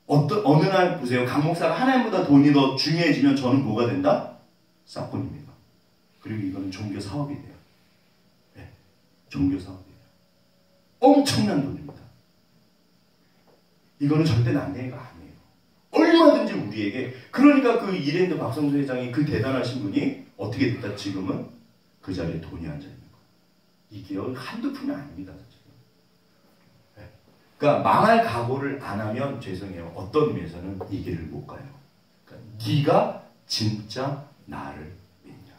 어느 날 보세요. 강 목사가 하나님보다 돈이 더 중요해지면 저는 뭐가 된다? 사건입니다. 그리고 이건 종교 사업이 돼요. 네, 종교 사업이에요. 엄청난 돈입니다. 이거는 절대 남의 얘기가 아니에요. 얼마든지 우리에게. 그러니까 그 이랜드 박성수 회장이 그 대단하신 분이 어떻게 됐다 지금은 그 자리에 돈이 앉아있는 거예요. 이게 한두 푼이 아닙니다. 네. 그러니까 망할 각오를 안 하면 죄송해요. 어떤 의미에서는 이 길을 못 가요. 그러니까 네가 진짜 나를 믿냐.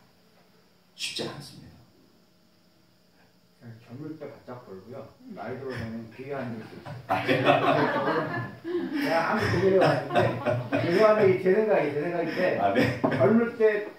쉽지 않습니다. 젊을 때 바짝 벌고요. 나이 들어서는 귀한 일이 있어요. 내가 아무 교회에 왔는데 죄송한데 제 생각인데 젊을 때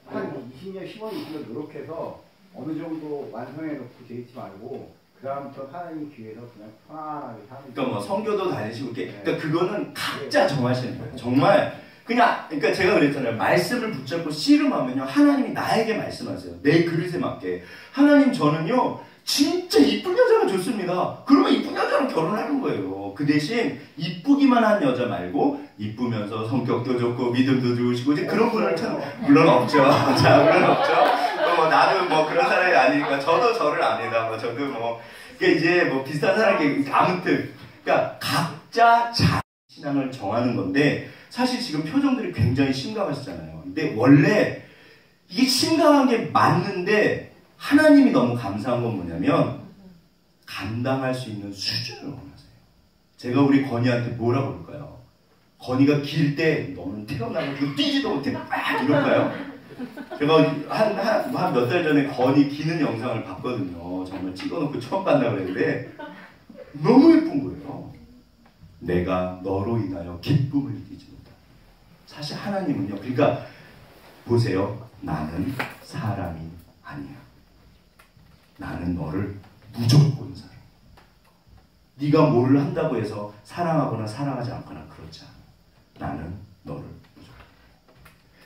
한 20년, 15년, 20년 노력해서 어느 정도 완성해 놓고 재있지 말고 그다음부터 하나님 귀에서 그냥 편안하게 사는. 그러니까 뭐 성교도 다니시고 이렇게. 그러니까 그거는 각자 정하시는 거예요. 정말 그냥 그러니까 제가 그랬잖아요. 말씀을 붙잡고 씨름하면요 하나님이 나에게 말씀하세요. 내 그릇에 맞게. 하나님 저는요 진짜 이쁜 여자가 좋습니다. 그러면 이쁜 여자랑 결혼하는 거예요. 그 대신 이쁘기만 한 여자 말고 이쁘면서 성격도 좋고 믿음도 좋으시고 이제 그런 분을 참 물론 없죠. 자 물론 없죠. 뭐 나는 뭐 그런 사람이 아니니까 저도 저를 압니다. 뭐 저도 뭐 그러니까 이제 뭐 비슷한 사람이 아무튼 그러니까 각자 자 신앙을 정하는 건데 사실 지금 표정들이 굉장히 심각하시잖아요. 근데 원래 이게 심각한 게 맞는데 하나님이 너무 감사한 건 뭐냐면 감당할 수 있는 수준을 원하세요. 제가 우리 건이한테 뭐라고 그럴까요? 건이가 길 때 너는 태어나가지고 뛰지도 못해 막 이럴까요? 제가 한 몇 달 전에 건이 기는 영상을 봤거든요. 정말 찍어놓고 처음 봤나 그랬는데 너무 예쁜 거예요. 내가 너로 인하여 기쁨을 느끼지 못한다. 사실 하나님은요. 그러니까 보세요. 나는 사람이 아니야. 나는 너를 무조건 사랑해. 네가 뭐를 한다고 해서 사랑하거나 사랑하지 않거나 그렇지 않아. 나는 너를 무조건.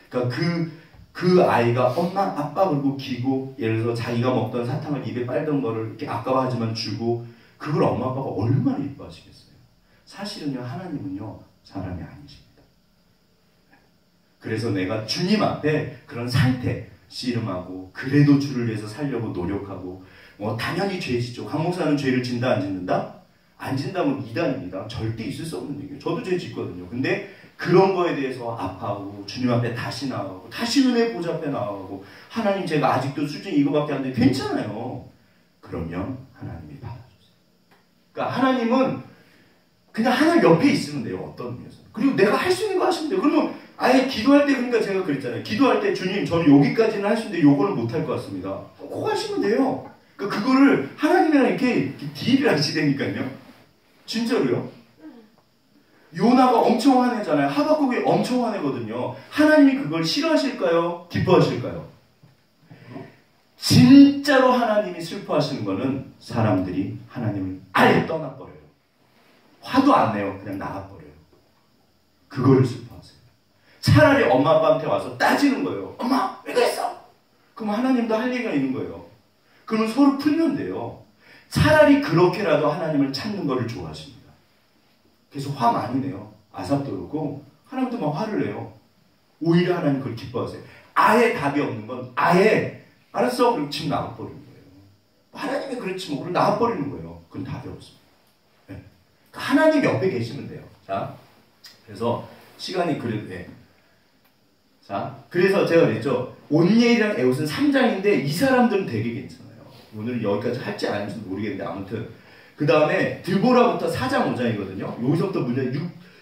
그러니까 그 아이가 엄마 아빠 그러고 기고 예를 들어서 자기가 먹던 사탕을 입에 빨던 거를 이렇게 아까워하지만 주고 그걸 엄마 아빠가 얼마나 이뻐하시겠어요. 사실은요 하나님은요 사람이 아니십니다. 그래서 내가 주님 앞에 그런 상태 씨름하고 그래도 주를 위해서 살려고 노력하고 뭐 당연히 죄 짓죠. 강 목사는 죄를 진다 안 짓는다? 안 진다면 이단입니다. 절대 있을 수 없는 얘기예요. 저도 죄 짓거든요. 근데 그런 거에 대해서 아파하고 주님 앞에 다시 나가고 다시 은혜 보좌 앞에 나가고 하나님 제가 아직도 수준이 이거밖에 안 돼. 괜찮아요. 그러면 하나님이 받아주세요. 그러니까 하나님은 그냥 하나님 옆에 있으면 돼요. 어떤 의미에서. 그리고 내가 할 수 있는 거 하시면 돼요. 그러면 아예 기도할 때 그러니까 제가 그랬잖아요. 기도할 때 주님 저는 여기까지는 할 수 있는데 요거는 못할 것 같습니다. 그거 하시면 돼요. 그러니까 그거를 하나님이랑 이렇게 딜을 하시다니까요. 진짜로요. 요나가 엄청 화내잖아요. 하박국이 엄청 화내거든요. 하나님이 그걸 싫어하실까요? 기뻐하실까요? 진짜로 하나님이 슬퍼하시는 거는 사람들이 하나님을 아예 떠나버려요. 화도 안 내요. 그냥 나가버려요. 그거를 슬퍼하세요. 차라리 엄마 아빠한테 와서 따지는 거예요. 엄마 왜 그랬어? 그럼 하나님도 할 얘기가 있는 거예요. 그러면 서로 풀면 돼요. 차라리 그렇게라도 하나님을 찾는 거를 좋아하십니다. 그래서 화 많이 내요. 아삽도 그렇고 하나님도 막 화를 내요. 오히려 하나님 그걸 기뻐하세요. 아예 답이 없는 건 아예 알았어 그럼 지금 나가버리는 거예요. 하나님이 그렇지 뭐 그럼 나가버리는 거예요. 그건 답이 없습니다. 네. 하나님 옆에 계시면 돼요. 자, 그래서 시간이 그래도 돼. 자, 그래서 제가 그랬죠. 온니엘이랑 에웃은 3장인데 이 사람들은 되게 괜찮아요. 오늘은 여기까지 할지 안 할지도 모르겠는데 아무튼 그 다음에 드보라부터 4장 5장이거든요. 여기서부터 문제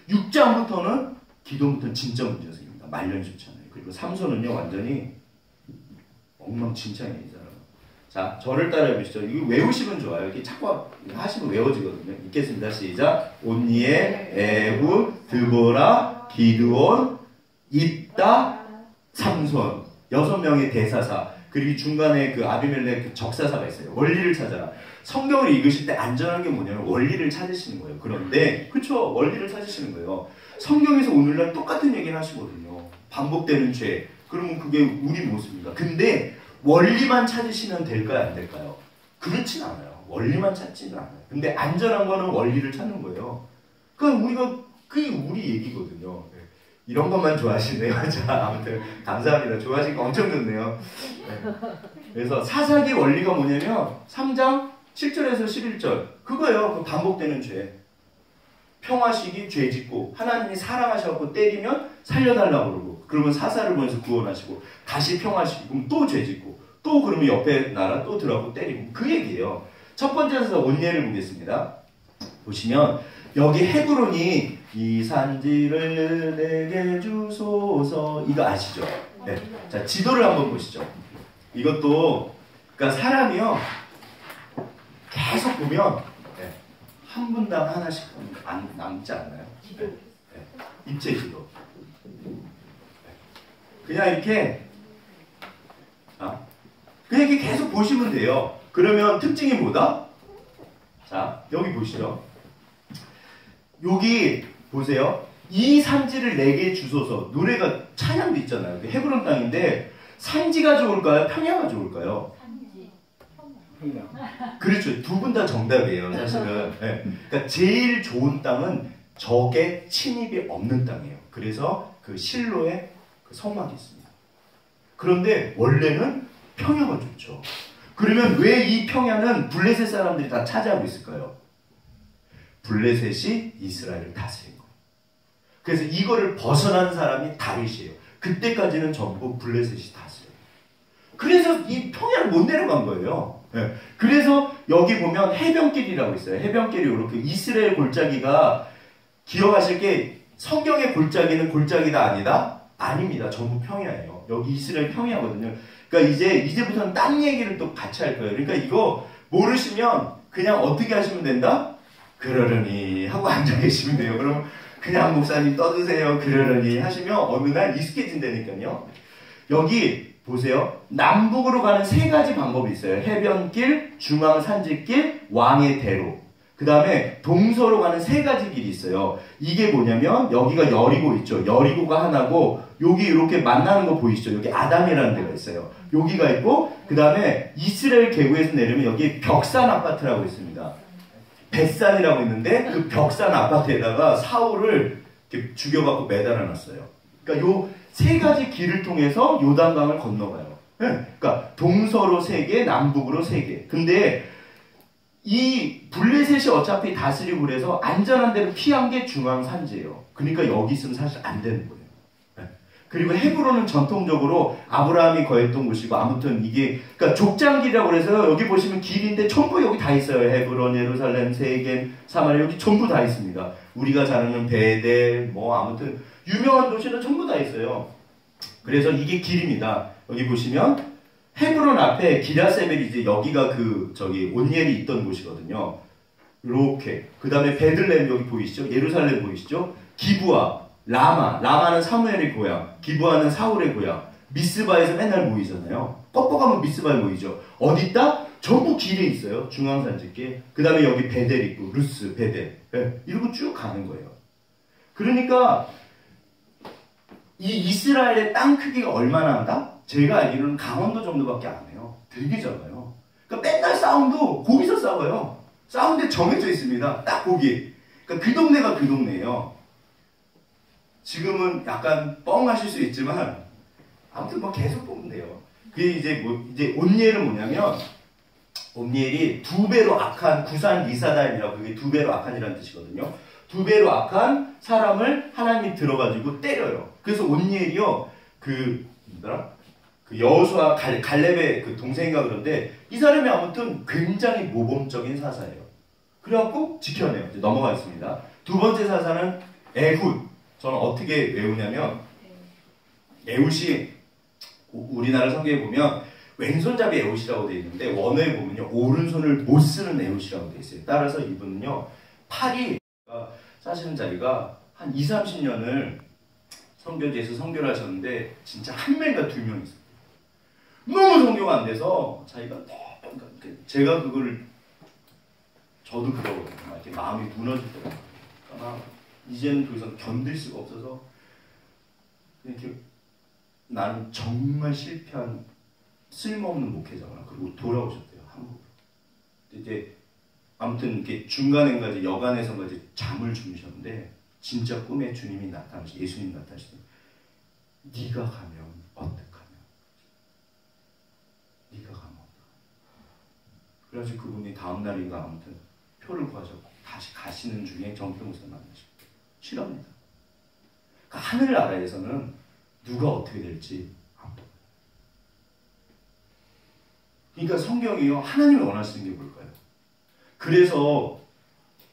6장부터는 기도부터는 진짜 문제가 생깁니다. 말년 쉽지 않아요. 그리고 삼손은요 완전히 엉망진창이에요. 이 사람은. 자, 저를 따라해 보시죠. 이거 외우시면 좋아요. 이렇게 자꾸 하시면 외워지거든요. 읽겠습니다. 시작. 온니엘, 에훗, 드보라, 기드온, 입다, 삼손 6명의 대사사 그리고 중간에 그 아비멜렉 적사사가 있어요. 원리를 찾아라. 성경을 읽으실 때 안전한 게 뭐냐면 원리를 찾으시는 거예요. 그런데 그렇죠. 원리를 찾으시는 거예요. 성경에서 오늘날 똑같은 얘기를 하시거든요. 반복되는 죄. 그러면 그게 우리 모습입니다. 근데 원리만 찾으시면 될까요? 안 될까요? 그렇진 않아요. 원리만 찾지는 않아요. 근데 안전한 거는 원리를 찾는 거예요. 그러니까 그게 우리 얘기거든요. 이런 것만 좋아하시네요. 자, 아무튼 감사합니다. 좋아하시니까 엄청 좋네요. 네. 그래서 사사기 원리가 뭐냐면 3장 7절에서 11절 그거예요. 그 반복되는 죄. 평화시기 죄 짓고 하나님이 사랑하셔서 때리면 살려달라고 그러고 그러면 사사를 보내서 구원하시고 다시 평화시키고 그럼 또 죄 짓고 또 그러면 옆에 나라 또 들어가고 때리고 그 얘기예요. 첫 번째에서 온예를 보겠습니다. 보시면 여기 헤브론이 이 산지를 내게 주소서 이거 아시죠? 네. 자, 지도를 한번 보시죠. 이것도 그러니까 사람이요 계속 보면 네. 한 분당 하나씩 남지 않나요? 네. 네. 입체 지도. 네. 그냥 이렇게 그냥 이렇게 계속 보시면 돼요. 그러면 특징이 뭐다? 자, 여기 보시죠. 여기 보세요. 이 산지를 내게 주소서. 노래가 찬양도 있잖아요. 헤브론 땅인데 산지가 좋을까요? 평야가 좋을까요? 산지. 그렇죠. 두 분 다 정답이에요. 사실은. 네. 그러니까 제일 좋은 땅은 적의 침입이 없는 땅이에요. 그래서 그 실로에 그 성막이 있습니다. 그런데 원래는 평야가 좋죠. 그러면 왜 이 평야는 블레셋 사람들이 다 차지하고 있을까요? 블레셋이 이스라엘을 다스린 거예요. 그래서 이거를 벗어난 사람이 다윗이에요. 그때까지는 전부 블레셋이 다스려요. 그래서 이 평야를 못 내려간 거예요. 네. 그래서 여기 보면 해변길이라고 있어요. 해변길이 이렇게 이스라엘 골짜기가 기억하실 게 성경의 골짜기는 골짜기다 아니다? 아닙니다. 전부 평야예요. 여기 이스라엘 평야거든요. 그러니까 이제부터는 딴 얘기를 또 같이 할 거예요. 그러니까 이거 모르시면 그냥 어떻게 하시면 된다? 그러려니 하고 앉아 계시면 돼요. 그럼 그냥 목사님 떠드세요. 그러려니 하시면 어느 날 익숙해진다니까요. 여기 보세요. 남북으로 가는 세 가지 방법이 있어요. 해변길, 중앙산지길, 왕의 대로. 그 다음에 동서로 가는 세 가지 길이 있어요. 이게 뭐냐면 여기가 여리고 있죠. 여리고가 하나고 여기 이렇게 만나는 거 보이시죠? 여기 아담이라는 데가 있어요. 여기가 있고 그 다음에 이스라엘 계곡에서 내려면 여기 벽산 아파트라고 있습니다. 벳산이라고 있는데 그 벽산 아파트에다가 사울을 이렇게 죽여갖고 매달아놨어요. 그러니까 요 세 가지 길을 통해서 요단강을 건너가요. 네. 그러니까 동서로 세 개, 남북으로 세 개. 근데 이 블레셋이 어차피 다스리고 그래서 안전한 데로 피한 게 중앙산지예요. 그러니까 여기 있으면 사실 안 되는 거예요. 네. 그리고 헤브론은 전통적으로 아브라함이 거했던 곳이고 아무튼 이게 그러니까 족장길이라고 그래서 여기 보시면 길인데 전부 여기 다 있어요. 헤브론, 예루살렘, 세겜, 사마리아 여기 전부 다 있습니다. 우리가 잘 아는 베델 뭐 아무튼 유명한 도시는 전부 다 있어요. 그래서 이게 길입니다. 여기 보시면 헤브론 앞에 기라세벨이 이제 여기가 온니엘이 있던 곳이거든요. 이렇게. 그 다음에 베들레헴 여기 보이시죠? 예루살렘 보이시죠? 기브아, 라마는 사무엘의 고향, 기브아는 사울의 고향. 미스바에서 맨날 모이잖아요. 뻑뻑하면 미스바에 모이죠. 어디 있다? 전부 길에 있어요. 중앙산지길. 그 다음에 여기 베델 있고, 루스, 베델. 네, 이러고 쭉 가는 거예요. 그러니까 이 이스라엘의 땅 크기가 얼마나 한다? 제가 알기로는 강원도 정도밖에 안 해요. 되게 작아요. 그러니까 맨날 싸움도 거기서 싸워요. 싸움데 정해져 있습니다. 딱 거기. 그러니까 그 동네가 그 동네예요. 지금은 약간 뻥하실 수 있지만 아무튼 뭐 계속 보면 돼요. 그게 이제 온니엘은 뭐냐면 온니엘이 두 배로 악한 구산 리사다임이라고 그게 두 배로 악한이라는 뜻이거든요. 두 배로 악한 사람을 하나님이 들어가지고 때려요. 그래서 온니엘이요 그 여호수아 갈렙의 그 동생인가 그런데 이 사람이 아무튼 굉장히 모범적인 사사예요. 그래갖고 지켜내요. 이제 넘어가겠습니다. 두 번째 사사는 에훗. 저는 어떻게 외우냐면 에훗이 우리나라 성경에 보면 왼손잡이 에훗이라고 되어 있는데 원어에 보면요 오른손을 못 쓰는 에훗이라고 되어 있어요. 따라서 이분은요 팔이 사시는 자리가 한 20-30년을 선교지에서 선교를 하셨는데 진짜 한 명인가 두 명 있어요. 너무 성교가 안 돼서 자기가 제가 그거를 저도 그러거든요. 이렇게 마음이 무너지더라고요. 그러니까 이제는 더 이상 견딜 수가 없어서 이렇게 나는 정말 실패한 쓸모없는 목회자구나. 그리고 돌아오셨대요. 한국으로. 이제 아무튼 이렇게 중간에까지 여간에서까지 잠을 주무셨는데 진짜 꿈에 주님이 나타나시 예수님 나타나시더니 네가 가면 어떡하냐. 네가 가면 어떡하냐. 그래가지고 그분이 다음 날인가 아무튼 표를 구하셨고 다시 가시는 중에 정평우사 만나셨고 싫어합니다. 그러니까 하늘 나라에서는 누가 어떻게 될지 안 보여요. 그러니까 성경이요 하나님이 원하시는 게 뭘까요? 그래서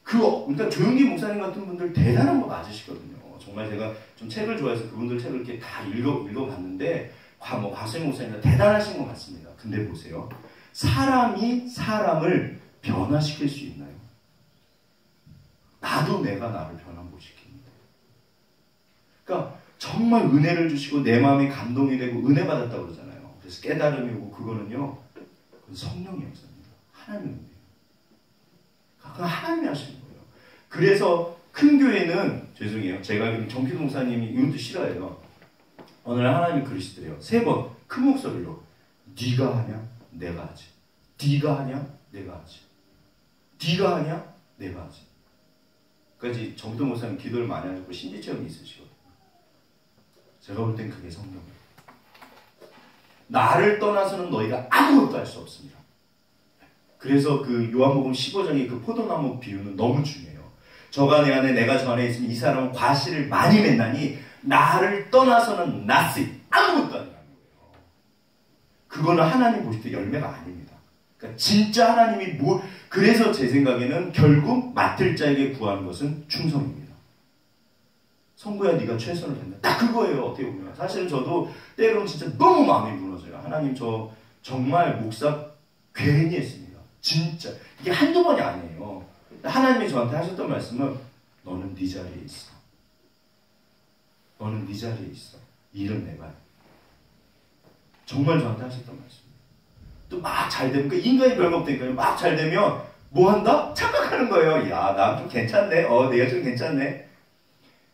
그러니까 조용기 목사님 같은 분들 대단한 거 맞으시거든요. 정말 제가 좀 책을 좋아해서 그분들 책을 이렇게 다 읽어봤는데 과수영 목사님 대단하신 것 같습니다. 근데 보세요. 사람이 사람을 변화시킬 수 있나요? 나도 내가 나를 변화 못 시키는데. 그러니까 정말 은혜를 주시고 내 마음이 감동이 되고 은혜 받았다고 그러잖아요. 그래서 깨달음이 오고 그거는요. 그건 성령의 역사입니다. 하나님의 은혜. 그건 하나님이 하시는 거예요. 그래서 큰 교회는 죄송해요. 제가 알기로는 정필 목사님이 이것도 싫어해요. 어느 날 하나님이 그러시더래요. 3번 큰 목소리로 네가 하냐? 내가 하지. 네가 하냐? 내가 하지. 네가 하냐? 내가 하지. 까지 정필 목사님 기도를 많이 하시고 신지체험이 있으시거든요. 제가 볼 땐 그게 성경이에요. 나를 떠나서는 너희가 아무것도 할 수 없습니다. 그래서 그 요한복음 15장의 그 포도나무 비유는 너무 중요해요. 저가 내 안에 내가 저 안에 있으면 이 사람은 과실을 많이 맺나니 나를 떠나서는 nothing, 아무것도 아니라는 거예요. 그거는 하나님 보실 때 열매가 아닙니다. 그러니까 진짜 하나님이 그래서 제 생각에는 결국 맡을 자에게 구하는 것은 충성입니다. 성부야 네가 최선을 다한다. 딱 그거예요. 어떻게 보면. 사실은 저도 때로는 진짜 너무 마음이 무너져요. 하나님 저 정말 목사 괜히 했습니다. 진짜. 이게 한두 번이 아니에요. 하나님이 저한테 하셨던 말씀은 너는 네 자리에 있어. 너는 네 자리에 있어. 일은 내가 해. 정말 저한테 하셨던 말씀이에요. 또 막 잘 되면 인간이 별거 없다니까요. 막 잘 되면 뭐 한다? 착각하는 거예요. 야, 나 좀 괜찮네. 내가 좀 괜찮네.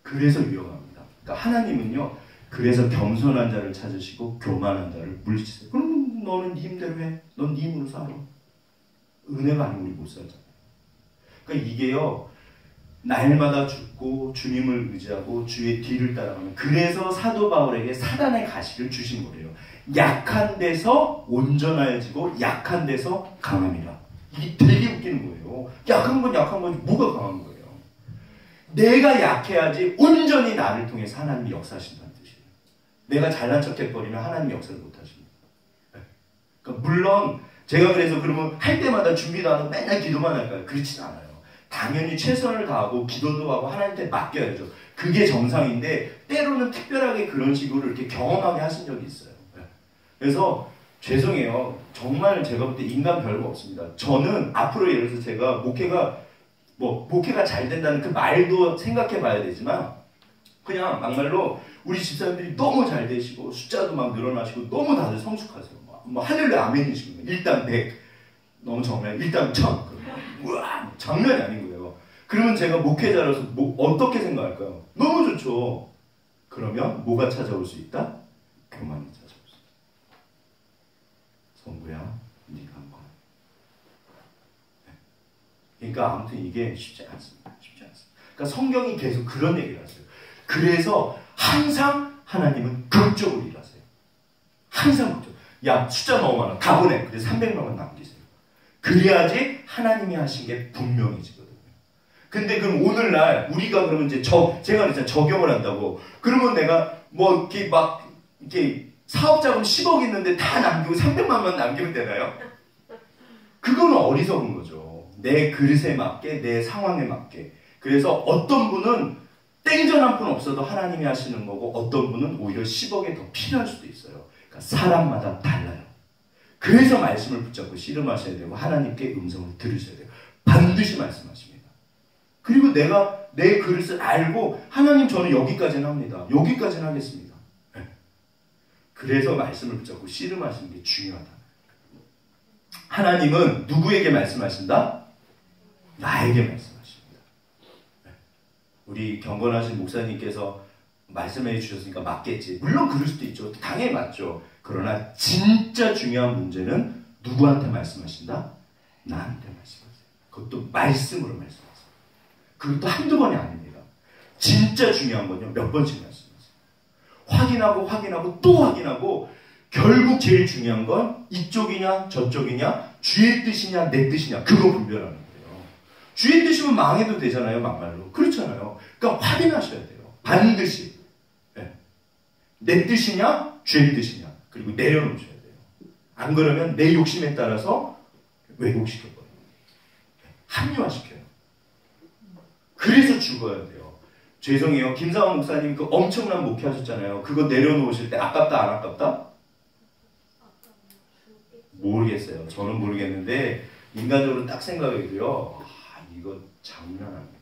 그래서 위험합니다. 그러니까 하나님은요. 그래서 겸손한 자를 찾으시고 교만한 자를 물리치세요. 그럼 너는 네 힘대로 해. 넌 네 힘으로 살아. 은혜가 아니면 우리 못 살잖아요. 그러니까 이게요. 날마다 죽고 주님을 의지하고 주의 뒤를 따라가는. 그래서 사도 바울에게 사단의 가시를 주신 거예요. 약한 데서 온전해지고 약한 데서 강함이라. 이게 되게 웃기는 거예요. 약한 건 약한 거지 뭐가 강한 거예요. 내가 약해야지 온전히 나를 통해서 하나님이 역사하신다는 뜻이에요. 내가 잘난 척 해버리면 하나님이 역사를 못하십니다. 그러니까 물론 제가 그래서 그러면 할 때마다 준비도 안 하고 맨날 기도만 할까요? 그렇진 않아요. 당연히 최선을 다하고 기도도 하고 하나님한테 맡겨야죠. 그게 정상인데 때로는 특별하게 그런 식으로 이렇게 경험하게 하신 적이 있어요. 그래서 죄송해요. 정말 제가 볼 때 인간 별거 없습니다. 저는 앞으로 예를 들어서 제가 목회가 잘 된다는 그 말도 생각해 봐야 되지만 그냥 막말로 우리 집사님들이 너무 잘 되시고 숫자도 막 늘어나시고 너무 다들 성숙하세요. 뭐 할렐루야 아멘이시고 일당 100 너무 정말 일당 1000 우와 장난이 아닌 거예요. 그러면 제가 목회자로서 어떻게 생각할까요? 너무 좋죠. 그러면 뭐가 찾아올 수 있다? 교만이 찾아올 수 있다. 성부야 네가 한 거야. 그러니까 아무튼 이게 쉽지 않습니다. 쉽지 않습니다. 그러니까 성경이 계속 그런 얘기를 하세요. 그래서 항상 하나님은 극적으로 일하세요. 항상 극적. 야 숫자 너무 많아. 다 보내. 그래서 300명은 남기세요. 그래야지 하나님이 하신 게 분명해지거든요. 근데 그럼 오늘날 우리가 그러면 이제 제가 그랬잖아요. 적용을 한다고. 그러면 내가 뭐 이렇게 막 이렇게 사업자금 10억 있는데 다 남기고 300만만 남기면 되나요? 그거는 어리석은 거죠. 내 그릇에 맞게 내 상황에 맞게. 그래서 어떤 분은 땡전 한 푼 없어도 하나님이 하시는 거고 어떤 분은 오히려 10억에 더 필요할 수도 있어요. 그러니까 사람마다 달라요. 그래서 말씀을 붙잡고 씨름하셔야 되고 하나님께 음성을 들으셔야 돼요. 반드시 말씀하십니다. 그리고 내가 내 그릇을 알고 하나님 저는 여기까지는 합니다. 여기까지는 하겠습니다. 네. 그래서 말씀을 붙잡고 씨름하시는 게 중요하다. 하나님은 누구에게 말씀하신다? 나에게 말씀하십니다. 네. 우리 경건하신 목사님께서 말씀해 주셨으니까 맞겠지. 물론 그럴 수도 있죠. 당연히 맞죠. 그러나 진짜 중요한 문제는 누구한테 말씀하신다? 나한테 말씀하세요. 그것도 말씀으로 말씀하세요. 그것도 한두 번이 아닙니다. 진짜 중요한 건요. 몇 번씩 말씀하세요. 확인하고 또 확인하고 결국 제일 중요한 건 이쪽이냐 저쪽이냐 주의 뜻이냐 내 뜻이냐 그거 분별하는 거예요. 주의 뜻이면 망해도 되잖아요. 막말로. 그렇잖아요. 그러니까 확인하셔야 돼요. 반드시. 네. 내 뜻이냐 주의 뜻이냐 그리고 내려놓으셔야 돼요. 안 그러면 내 욕심에 따라서 왜곡시켜버려요. 합리화시켜요. 그래서 죽어야 돼요. 죄송해요. 김상원 목사님 그 엄청난 목회하셨잖아요. 그거 내려놓으실 때 아깝다 안 아깝다? 모르겠어요. 저는 모르겠는데 인간적으로 딱 생각해도요. 이거 장난 아닙니다.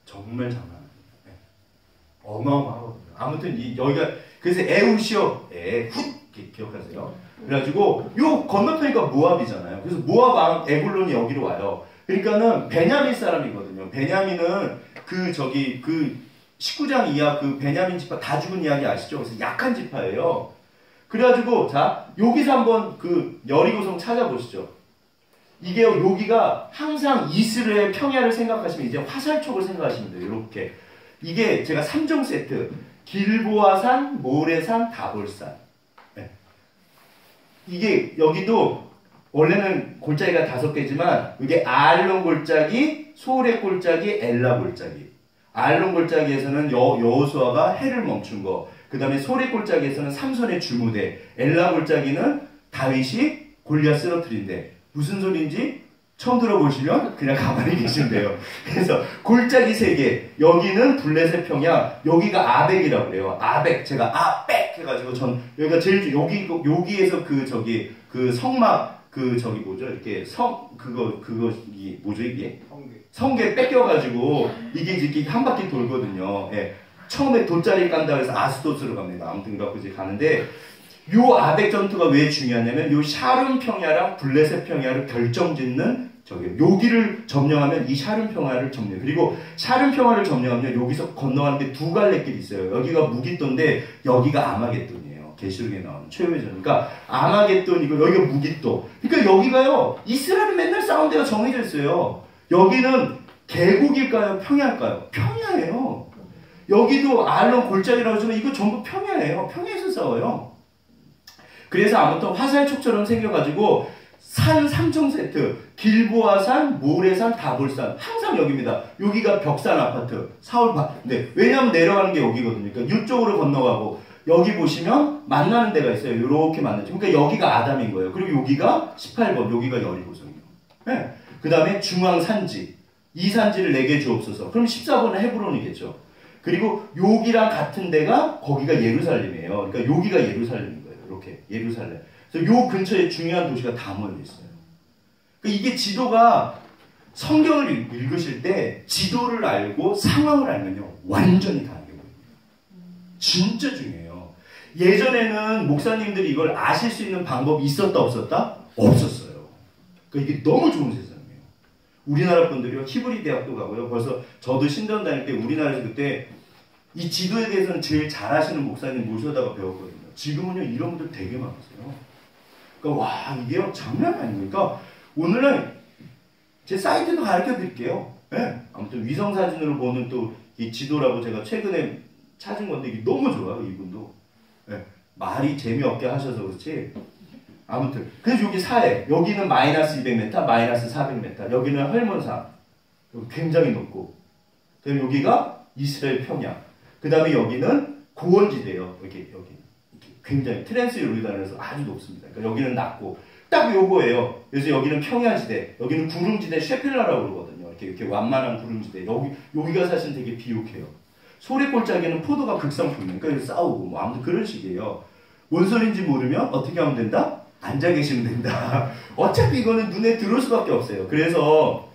정말 장난 아닙니다. 네. 어마어마하거든요. 아무튼 여기가 그래서 에훗이요. 에훗 기억하세요. 그래가지고 요 건너편이니까 모압이잖아요. 그래서 모압 에굴론이 여기로 와요. 그러니까는 베냐민 사람이거든요. 베냐민은 그 19장 이하 그 베냐민 지파 다 죽은 이야기 아시죠? 그래서 약한 지파예요. 그래가지고 자 여기서 한번 그 여리고성 찾아보시죠. 이게 여기가 항상 이스라엘 평야를 생각하시면 이제 화살촉을 생각하시면 돼요. 이렇게 이게 제가 3종 세트 길보아산, 모레산, 다볼산. 네. 이게 여기도 원래는 골짜기가 5개지만 이게 아알론 골짜기, 소레 골짜기, 엘라 골짜기. 아알론 골짜기에서는 여호수아가 해를 멈춘 거. 그 다음에 소레 골짜기에서는 삼손의 주무대. 엘라 골짜기는 다윗이 골리앗 쓰러뜨린대. 무슨 소리인지 처음 들어보시면 그냥 가만히 계시면 돼요. 그래서 골짜기 3개. 여기는 블레셋 평야. 여기가 아벡이라고 그래요. 아벡. 제가 아벡 해가지고 여기가 제일 여기에서 그 성막 뭐죠? 이렇게 이게 뭐죠 이게? 성게 뺏겨가지고 이게 한 바퀴 돌거든요. 예. 처음에 돗자리 깐다고 해서 아스도스로 갑니다. 아무튼 그래갖고 이제 가는데 요 아벡 전투가 왜 중요하냐면 요 샤룸 평야랑 블레셋 평야를 결정짓는 여기를 점령하면 이 샤룸 평야를 점령. 그리고 샤룸 평야를 점령하면 여기서 건너가는데 2갈래길이 있어요. 여기가 무깃도인데 여기가 아마겟돈이에요. 계시록에 나오는 최후의 전. 그러니까 아마겟돈이고 여기가 무깃도. 그러니까 여기가요. 이스라엘은 맨날 싸운 데가 정해져 있어요. 여기는 계곡일까요? 평야일까요? 평야예요. 여기도 아알론 골짜기라고 하지만 이거 전부 평야예요. 평야에서 싸워요. 그래서 아무튼 화살촉처럼 생겨가지고 산 3종 세트, 길보아산, 모레산, 다볼산 항상 여기입니다. 여기가 벽산 아파트, 네, 왜냐하면 내려가는 게 여기거든요. 그러니까 이쪽으로 건너가고 여기 보시면 만나는 데가 있어요. 이렇게 만나죠. 그러니까 여기가 아담인 거예요. 그리고 여기가 18번, 여기가 여리고성이에요. 네. 그 다음에 중앙 산지, 이 산지를 4개 주옵소서. 그럼 14번은 헤브론이겠죠. 그리고 여기랑 같은 데가 거기가 예루살렘이에요. 그러니까 여기가 예루살렘인 거예요. 이렇게 예루살렘. 그래서 요 근처에 중요한 도시가 다 모여 있어요. 그러니까 이게 지도가 성경을 읽으실 때 지도를 알고 상황을 알면요 완전히 다르게 보여요. 진짜 중요해요. 예전에는 목사님들이 이걸 아실 수 있는 방법이 있었다 없었다? 없었어요. 그러니까 이게 너무 좋은 세상이에요. 우리나라 분들이요 히브리 대학도 가고요. 벌써 저도 신전 다닐 때 우리나라에서 그때 이 지도에 대해서는 제일 잘하시는 목사님 모셔다가 배웠거든요. 지금은요 이런 분들 되게 많으세요. 그러니까 와 이게요 장난 아니에요. 그러니까 오늘은 제 사이트도 가르쳐 드릴게요. 네? 아무튼 위성 사진으로 보는 또 이 지도라고 제가 최근에 찾은 건데 이게 너무 좋아요 이분도. 네? 말이 재미없게 하셔서 그렇지. 아무튼 그래서 여기 사해 여기는 마이너스 200m, 마이너스 400m. 여기는 헐몬산 굉장히 높고. 그리고 여기가 이스라엘 평야. 그 다음에 여기는 고원지대예요. 여기 굉장히 트랜스 요르단에서 아주 높습니다. 그러니까 여기는 낮고 딱 요거예요. 그래서 여기는 평야지대, 여기는 구름지대 쉐필라라고 그러거든요. 이렇게 완만한 구름지대. 여기가 사실 되게 비옥해요. 소래골짜기는 포도가 극성품이니까 그래서 싸우고 뭐 아무튼 그런 식이에요. 뭔 소린지 모르면 어떻게 하면 된다? 앉아 계시면 된다. 어차피 이거는 눈에 들어올 수밖에 없어요. 그래서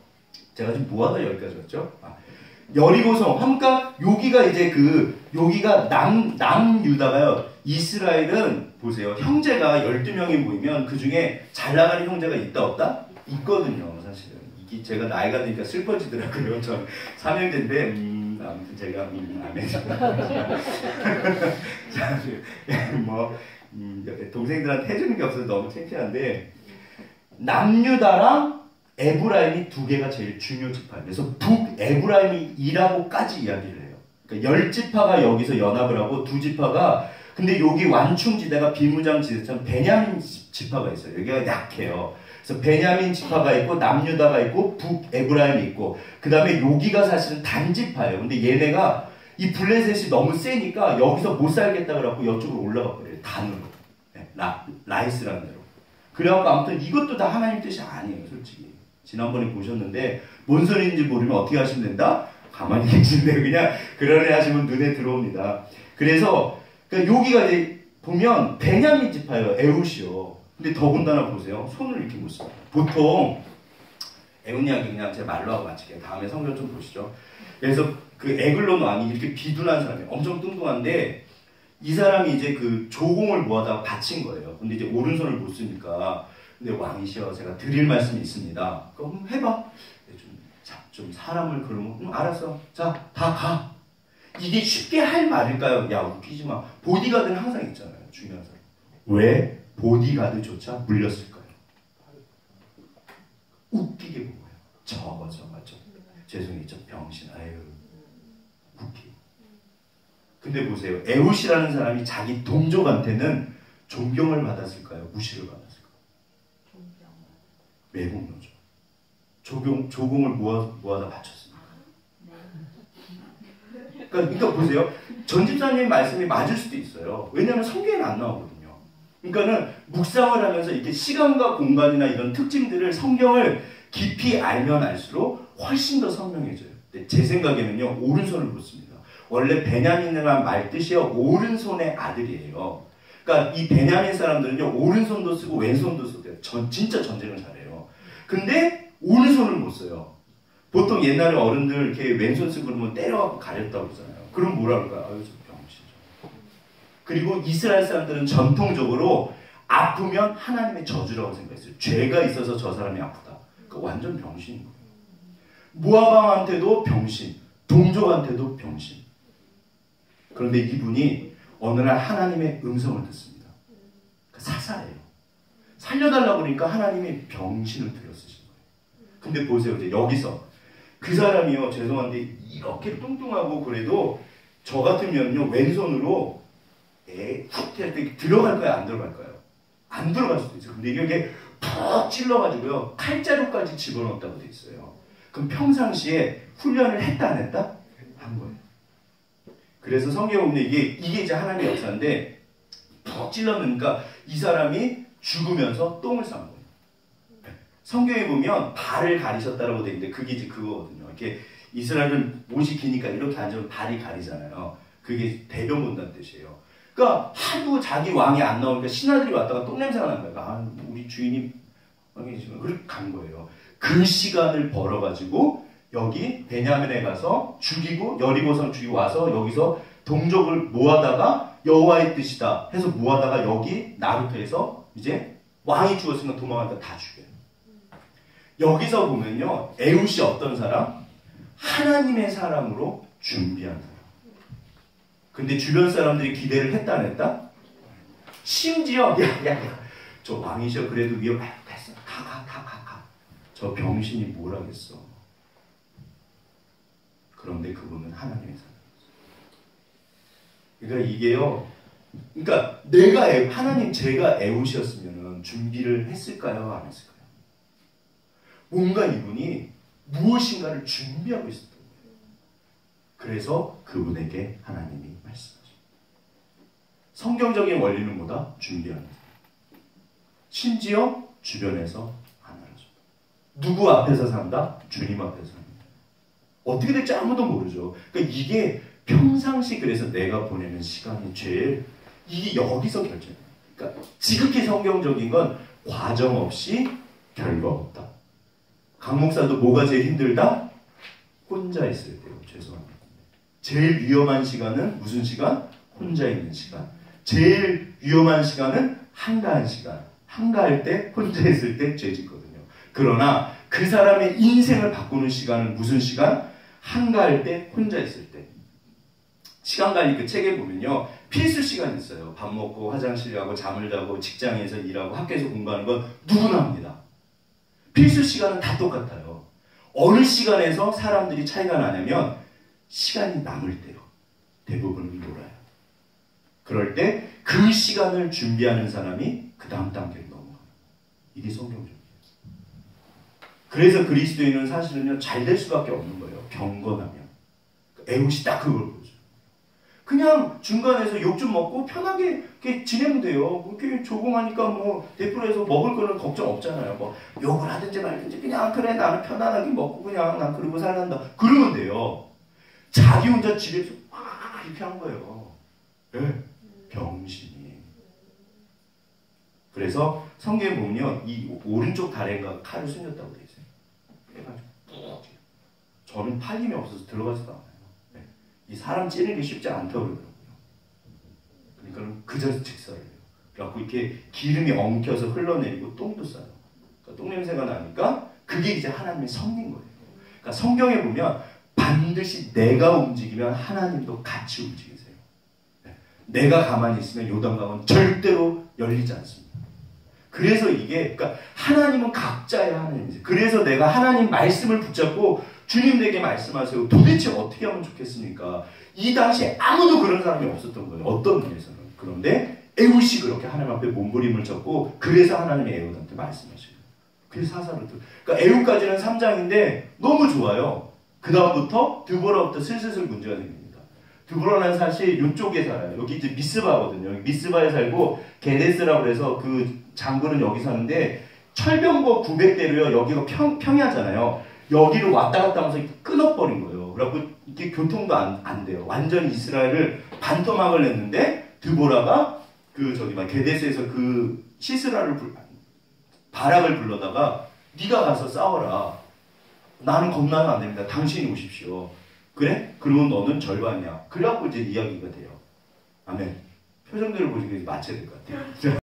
제가 지금 뭐하다 여기까지 왔죠? 여리고성. 그러니까 여기가 이제 여기가 남유다가요. 이스라엘은 보세요. 형제가 12명이 모이면 그 중에 잘 나가는 형제가 있다 없다? 있거든요. 사실은. 이게 제가 나이가 드니까 슬퍼지더라고요. 전 3형제인데 아무튼 제가 안 해서 뭐 동생들한테 해주는 게 없어서 너무 창피한데 남유다랑 에브라임이 2개가 제일 중요 지파예요. 그래서 북에브라임이라고까지 이야기를 해요. 그러니까 10지파가 여기서 연합을 하고 2지파가 근데 여기 완충지대가 비무장지대처럼 베냐민 지파가 있어요. 여기가 약해요. 그래서 베냐민 지파가 있고 남유다가 있고 북에브라임이 있고 그 다음에 여기가 사실은 단지파예요. 근데 얘네가 이 블레셋이 너무 세니까 여기서 못 살겠다 그래갖고 이쪽으로 올라가 버려요. 단으로. 네, 라이스라는 데로. 그래갖고 아무튼 이것도 다 하나님 뜻이 아니에요. 솔직히. 지난번에 보셨는데 뭔 소리인지 모르면 어떻게 하시면 된다? 가만히 계신데 그냥 그러네 하시면 눈에 들어옵니다. 그래서 그러니까 여기가 이제 보면 베냐민 지파예요. 에웃이요. 근데 더군다나 보세요. 손을 이렇게 못 씁니다. 보통 에웃 이야기 그냥 제 말로 하고 마칠게요. 다음에 성경 좀 보시죠. 그래서 그 에글론 왕이 이렇게 비둔한 사람이에요. 엄청 뚱뚱한데 이 사람이 이제 그 조공을 모아다가 바친 거예요. 근데 이제 오른손을 못 쓰니까 근데 왕이시여 제가 드릴 말씀이 있습니다. 그럼 해봐. 좀 사람을 그러면 알았어. 자, 다 가. 이게 쉽게 할 말일까요? 야, 웃기지 마. 보디가드는 항상 있잖아요. 중요한 사람. 왜 보디가드조차 물렸을까요? 웃기게 본 거예요. 저거 죄송해요. 저 병신. 아유, 웃기. 근데 보세요. 에훗이라는 사람이 자기 동족한테는 존경을 받았을까요? 무시를 받았을까요? 매국노죠. 조공을 모아다 바쳤습니다. 그러니까 보세요. 전 집사님 말씀이 맞을 수도 있어요. 왜냐하면 성경에는 안 나오거든요. 그러니까는 묵상을 하면서 이렇게 시간과 공간이나 이런 특징들을 성경을 깊이 알면 알수록 훨씬 더 선명해져요. 제 생각에는요, 오른손을 놓습니다. 원래 베냐민이라는 말 뜻이요, 오른손의 아들이에요. 그러니까 이 베냐민 사람들은요, 오른손도 쓰고 왼손도 써요. 진짜 전쟁을 잘해요. 근데 오른손을 못 써요. 보통 옛날에 어른들 이렇게 왼손 쓰고 그러면 때려갖고 가렸다고 그러잖아요. 그럼 뭐라 그럴까요? 아유, 저 병신이죠. 그리고 이스라엘 사람들은 전통적으로 아프면 하나님의 저주라고 생각했어요. 죄가 있어서 저 사람이 아프다. 그러니까 완전 병신인 거예요. 모아방한테도 병신, 동족한테도 병신. 그런데 이분이 어느 날 하나님의 음성을 듣습니다. 사사예요. 살려달라고 그러니까 하나님이 병신을 들여쓰신 거예요. 근데 보세요. 이제 여기서 그 사람이요, 죄송한데 이렇게 뚱뚱하고 그래도 저 같으면요, 왼손으로 훅 할 때 들어갈 까요? 안 들어갈까요? 안 들어갈 수도 있어요. 근데 이게 푹 찔러가지고요, 칼자루까지 집어넣었다고 돼 있어요. 그럼 평상시에 훈련을 했다 안 했다? 한 거예요. 그래서 성경에 보면 이게 이제 하나님의 역사인데 푹 찔러넣으니까 이 사람이 죽으면서 똥을 싼 거예요. 성경에 보면 발을 가리셨다라고 되어 있는데 그게 이제 그거거든요. 이렇게 이스라엘은 옷이 기니까 이렇게 앉으면 발이 가리잖아요. 그게 대변 본다는 뜻이에요. 그러니까 하도 자기 왕이 안 나오니까 신하들이 왔다가 똥냄새가 난 거예요. 아, 우리 주인이 왕이 지금 그렇게 간 거예요. 그 시간을 벌어가지고 여기 베냐민에 가서 죽이고 여리고성 죽이고 와서 여기서 동족을 모아다가 여호와의 뜻이다 해서 모아다가 여기 나루터에서 이제 왕이 죽었으니까 도망가니까 다 죽여요. 여기서 보면요, 에훗이 어떤 사람? 하나님의 사람으로 준비한 사람. 근데 주변 사람들이 기대를 했다 안 했다? 심지어 저 왕이셔 그래도 위험해. 됐어. 가. 저 병신이 뭘 하겠어. 그런데 그분은 하나님의 사람이었어요. 그러니까 이게요, 그러니까 하나님 제가 에훗이었으면 준비를 했을까요? 안 했을까요? 뭔가 이분이 무엇인가를 준비하고 있었던 거예요. 그래서 그분에게 하나님이 말씀하십니다. 성경적인 원리는 뭐다? 준비하는 거예요. 심지어 주변에서 안 알아줍니다. 누구 앞에서 산다? 주님 앞에서 산다. 어떻게 될지 아무도 모르죠. 그러니까 이게 평상시 그래서 내가 보내는 시간이 제일 이게 여기서 결정해요. 그러니까 지극히 성경적인 건 과정 없이 결과 없다. 강 목사도 뭐가 제일 힘들다? 혼자 있을 때요. 죄송합니다. 제일 위험한 시간은 무슨 시간? 혼자 있는 시간. 제일 위험한 시간은 한가한 시간. 한가할 때, 혼자 있을 때 죄 짓거든요. 그러나 그 사람의 인생을 바꾸는 시간은 무슨 시간? 한가할 때, 혼자 있을 때. 시간관리 그 책에 보면요, 필수 시간이 있어요. 밥 먹고 화장실 가고 잠을 자고 직장에서 일하고 학교에서 공부하는 건 누구나 합니다. 필수 시간은 다 똑같아요. 어느 시간에서 사람들이 차이가 나냐면 시간이 남을 때요. 대부분은 놀아요. 그럴 때 그 시간을 준비하는 사람이 그 다음 단계로 넘어가요. 이게 성경적이에요. 그래서 그리스도인은 사실은요, 잘 될 수밖에 없는 거예요. 경건하면. 에훗이 딱 그걸 보여줘요. 그냥 중간에서 욕 좀 먹고 편하게 이렇게 지내면 돼요. 그렇게 조공하니까 뭐 대풀에서 먹을 거는 걱정 없잖아요. 뭐 욕을 하든지 말든지 그냥 그래 나는 편안하게 먹고 그냥 난 그러고 살란다. 그러면 돼요. 자기 혼자 집에서 막 이렇게 한 거예요. 네. 병신이. 그래서 성경에 보면요, 이 오른쪽 다리가 칼을 숨겼다고 돼 있어요. 그래가지고 저는 팔 힘이 없어서 들어가지도 않아요. 네. 이 사람 찌르는 게 쉽지 않다고 그러더라고요. 그러니까 그저 직사를 해요. 그래갖고 이렇게 기름이 엉켜서 흘러내리고 똥도 싸요. 그러니까 똥 냄새가 나니까 그게 이제 하나님의 섭리인 거예요. 그러니까 성경에 보면 반드시 내가 움직이면 하나님도 같이 움직이세요. 내가 가만히 있으면 요단강은 절대로 열리지 않습니다. 그래서 이게 그러니까 하나님은 각자의 하나님이세요. 그래서 내가 하나님 말씀을 붙잡고 주님 내게 말씀하세요. 도대체 어떻게 하면 좋겠습니까? 이 당시에 아무도 그런 사람이 없었던 거예요. 어떤 면에서는. 그런데 에훗이 그렇게 하나님 앞에 몸부림을 쳤고 그래서 하나님이 에훗한테 말씀하시고 그래서 사사를 그러니까 에훗까지는 3장인데 너무 좋아요. 그 다음부터 드보라부터 슬슬 문제가 생깁니다. 드보라는 사실 이쪽에 살아요. 여기 이제 미스바거든요. 미스바에 살고 게데스라고 해서 그 장군은 여기 사는데 철병거 900대로요. 여기가 평야잖아요. 여기를 왔다 갔다 하면서 끊어버린 거예요. 그래갖고 이게 교통도 안 돼요. 완전히 이스라엘을 반토막을 냈는데 드보라가 게데스에서 그 시스라를 바락을 불러다가 네가 가서 싸워라. 나는 겁나면 안 됩니다. 당신이 오십시오. 그래? 그러면 너는 절반이야. 그래갖고 이제 이야기가 돼요. 아멘. 표정들을 보시고 이제 맞춰야 될 것 같아요.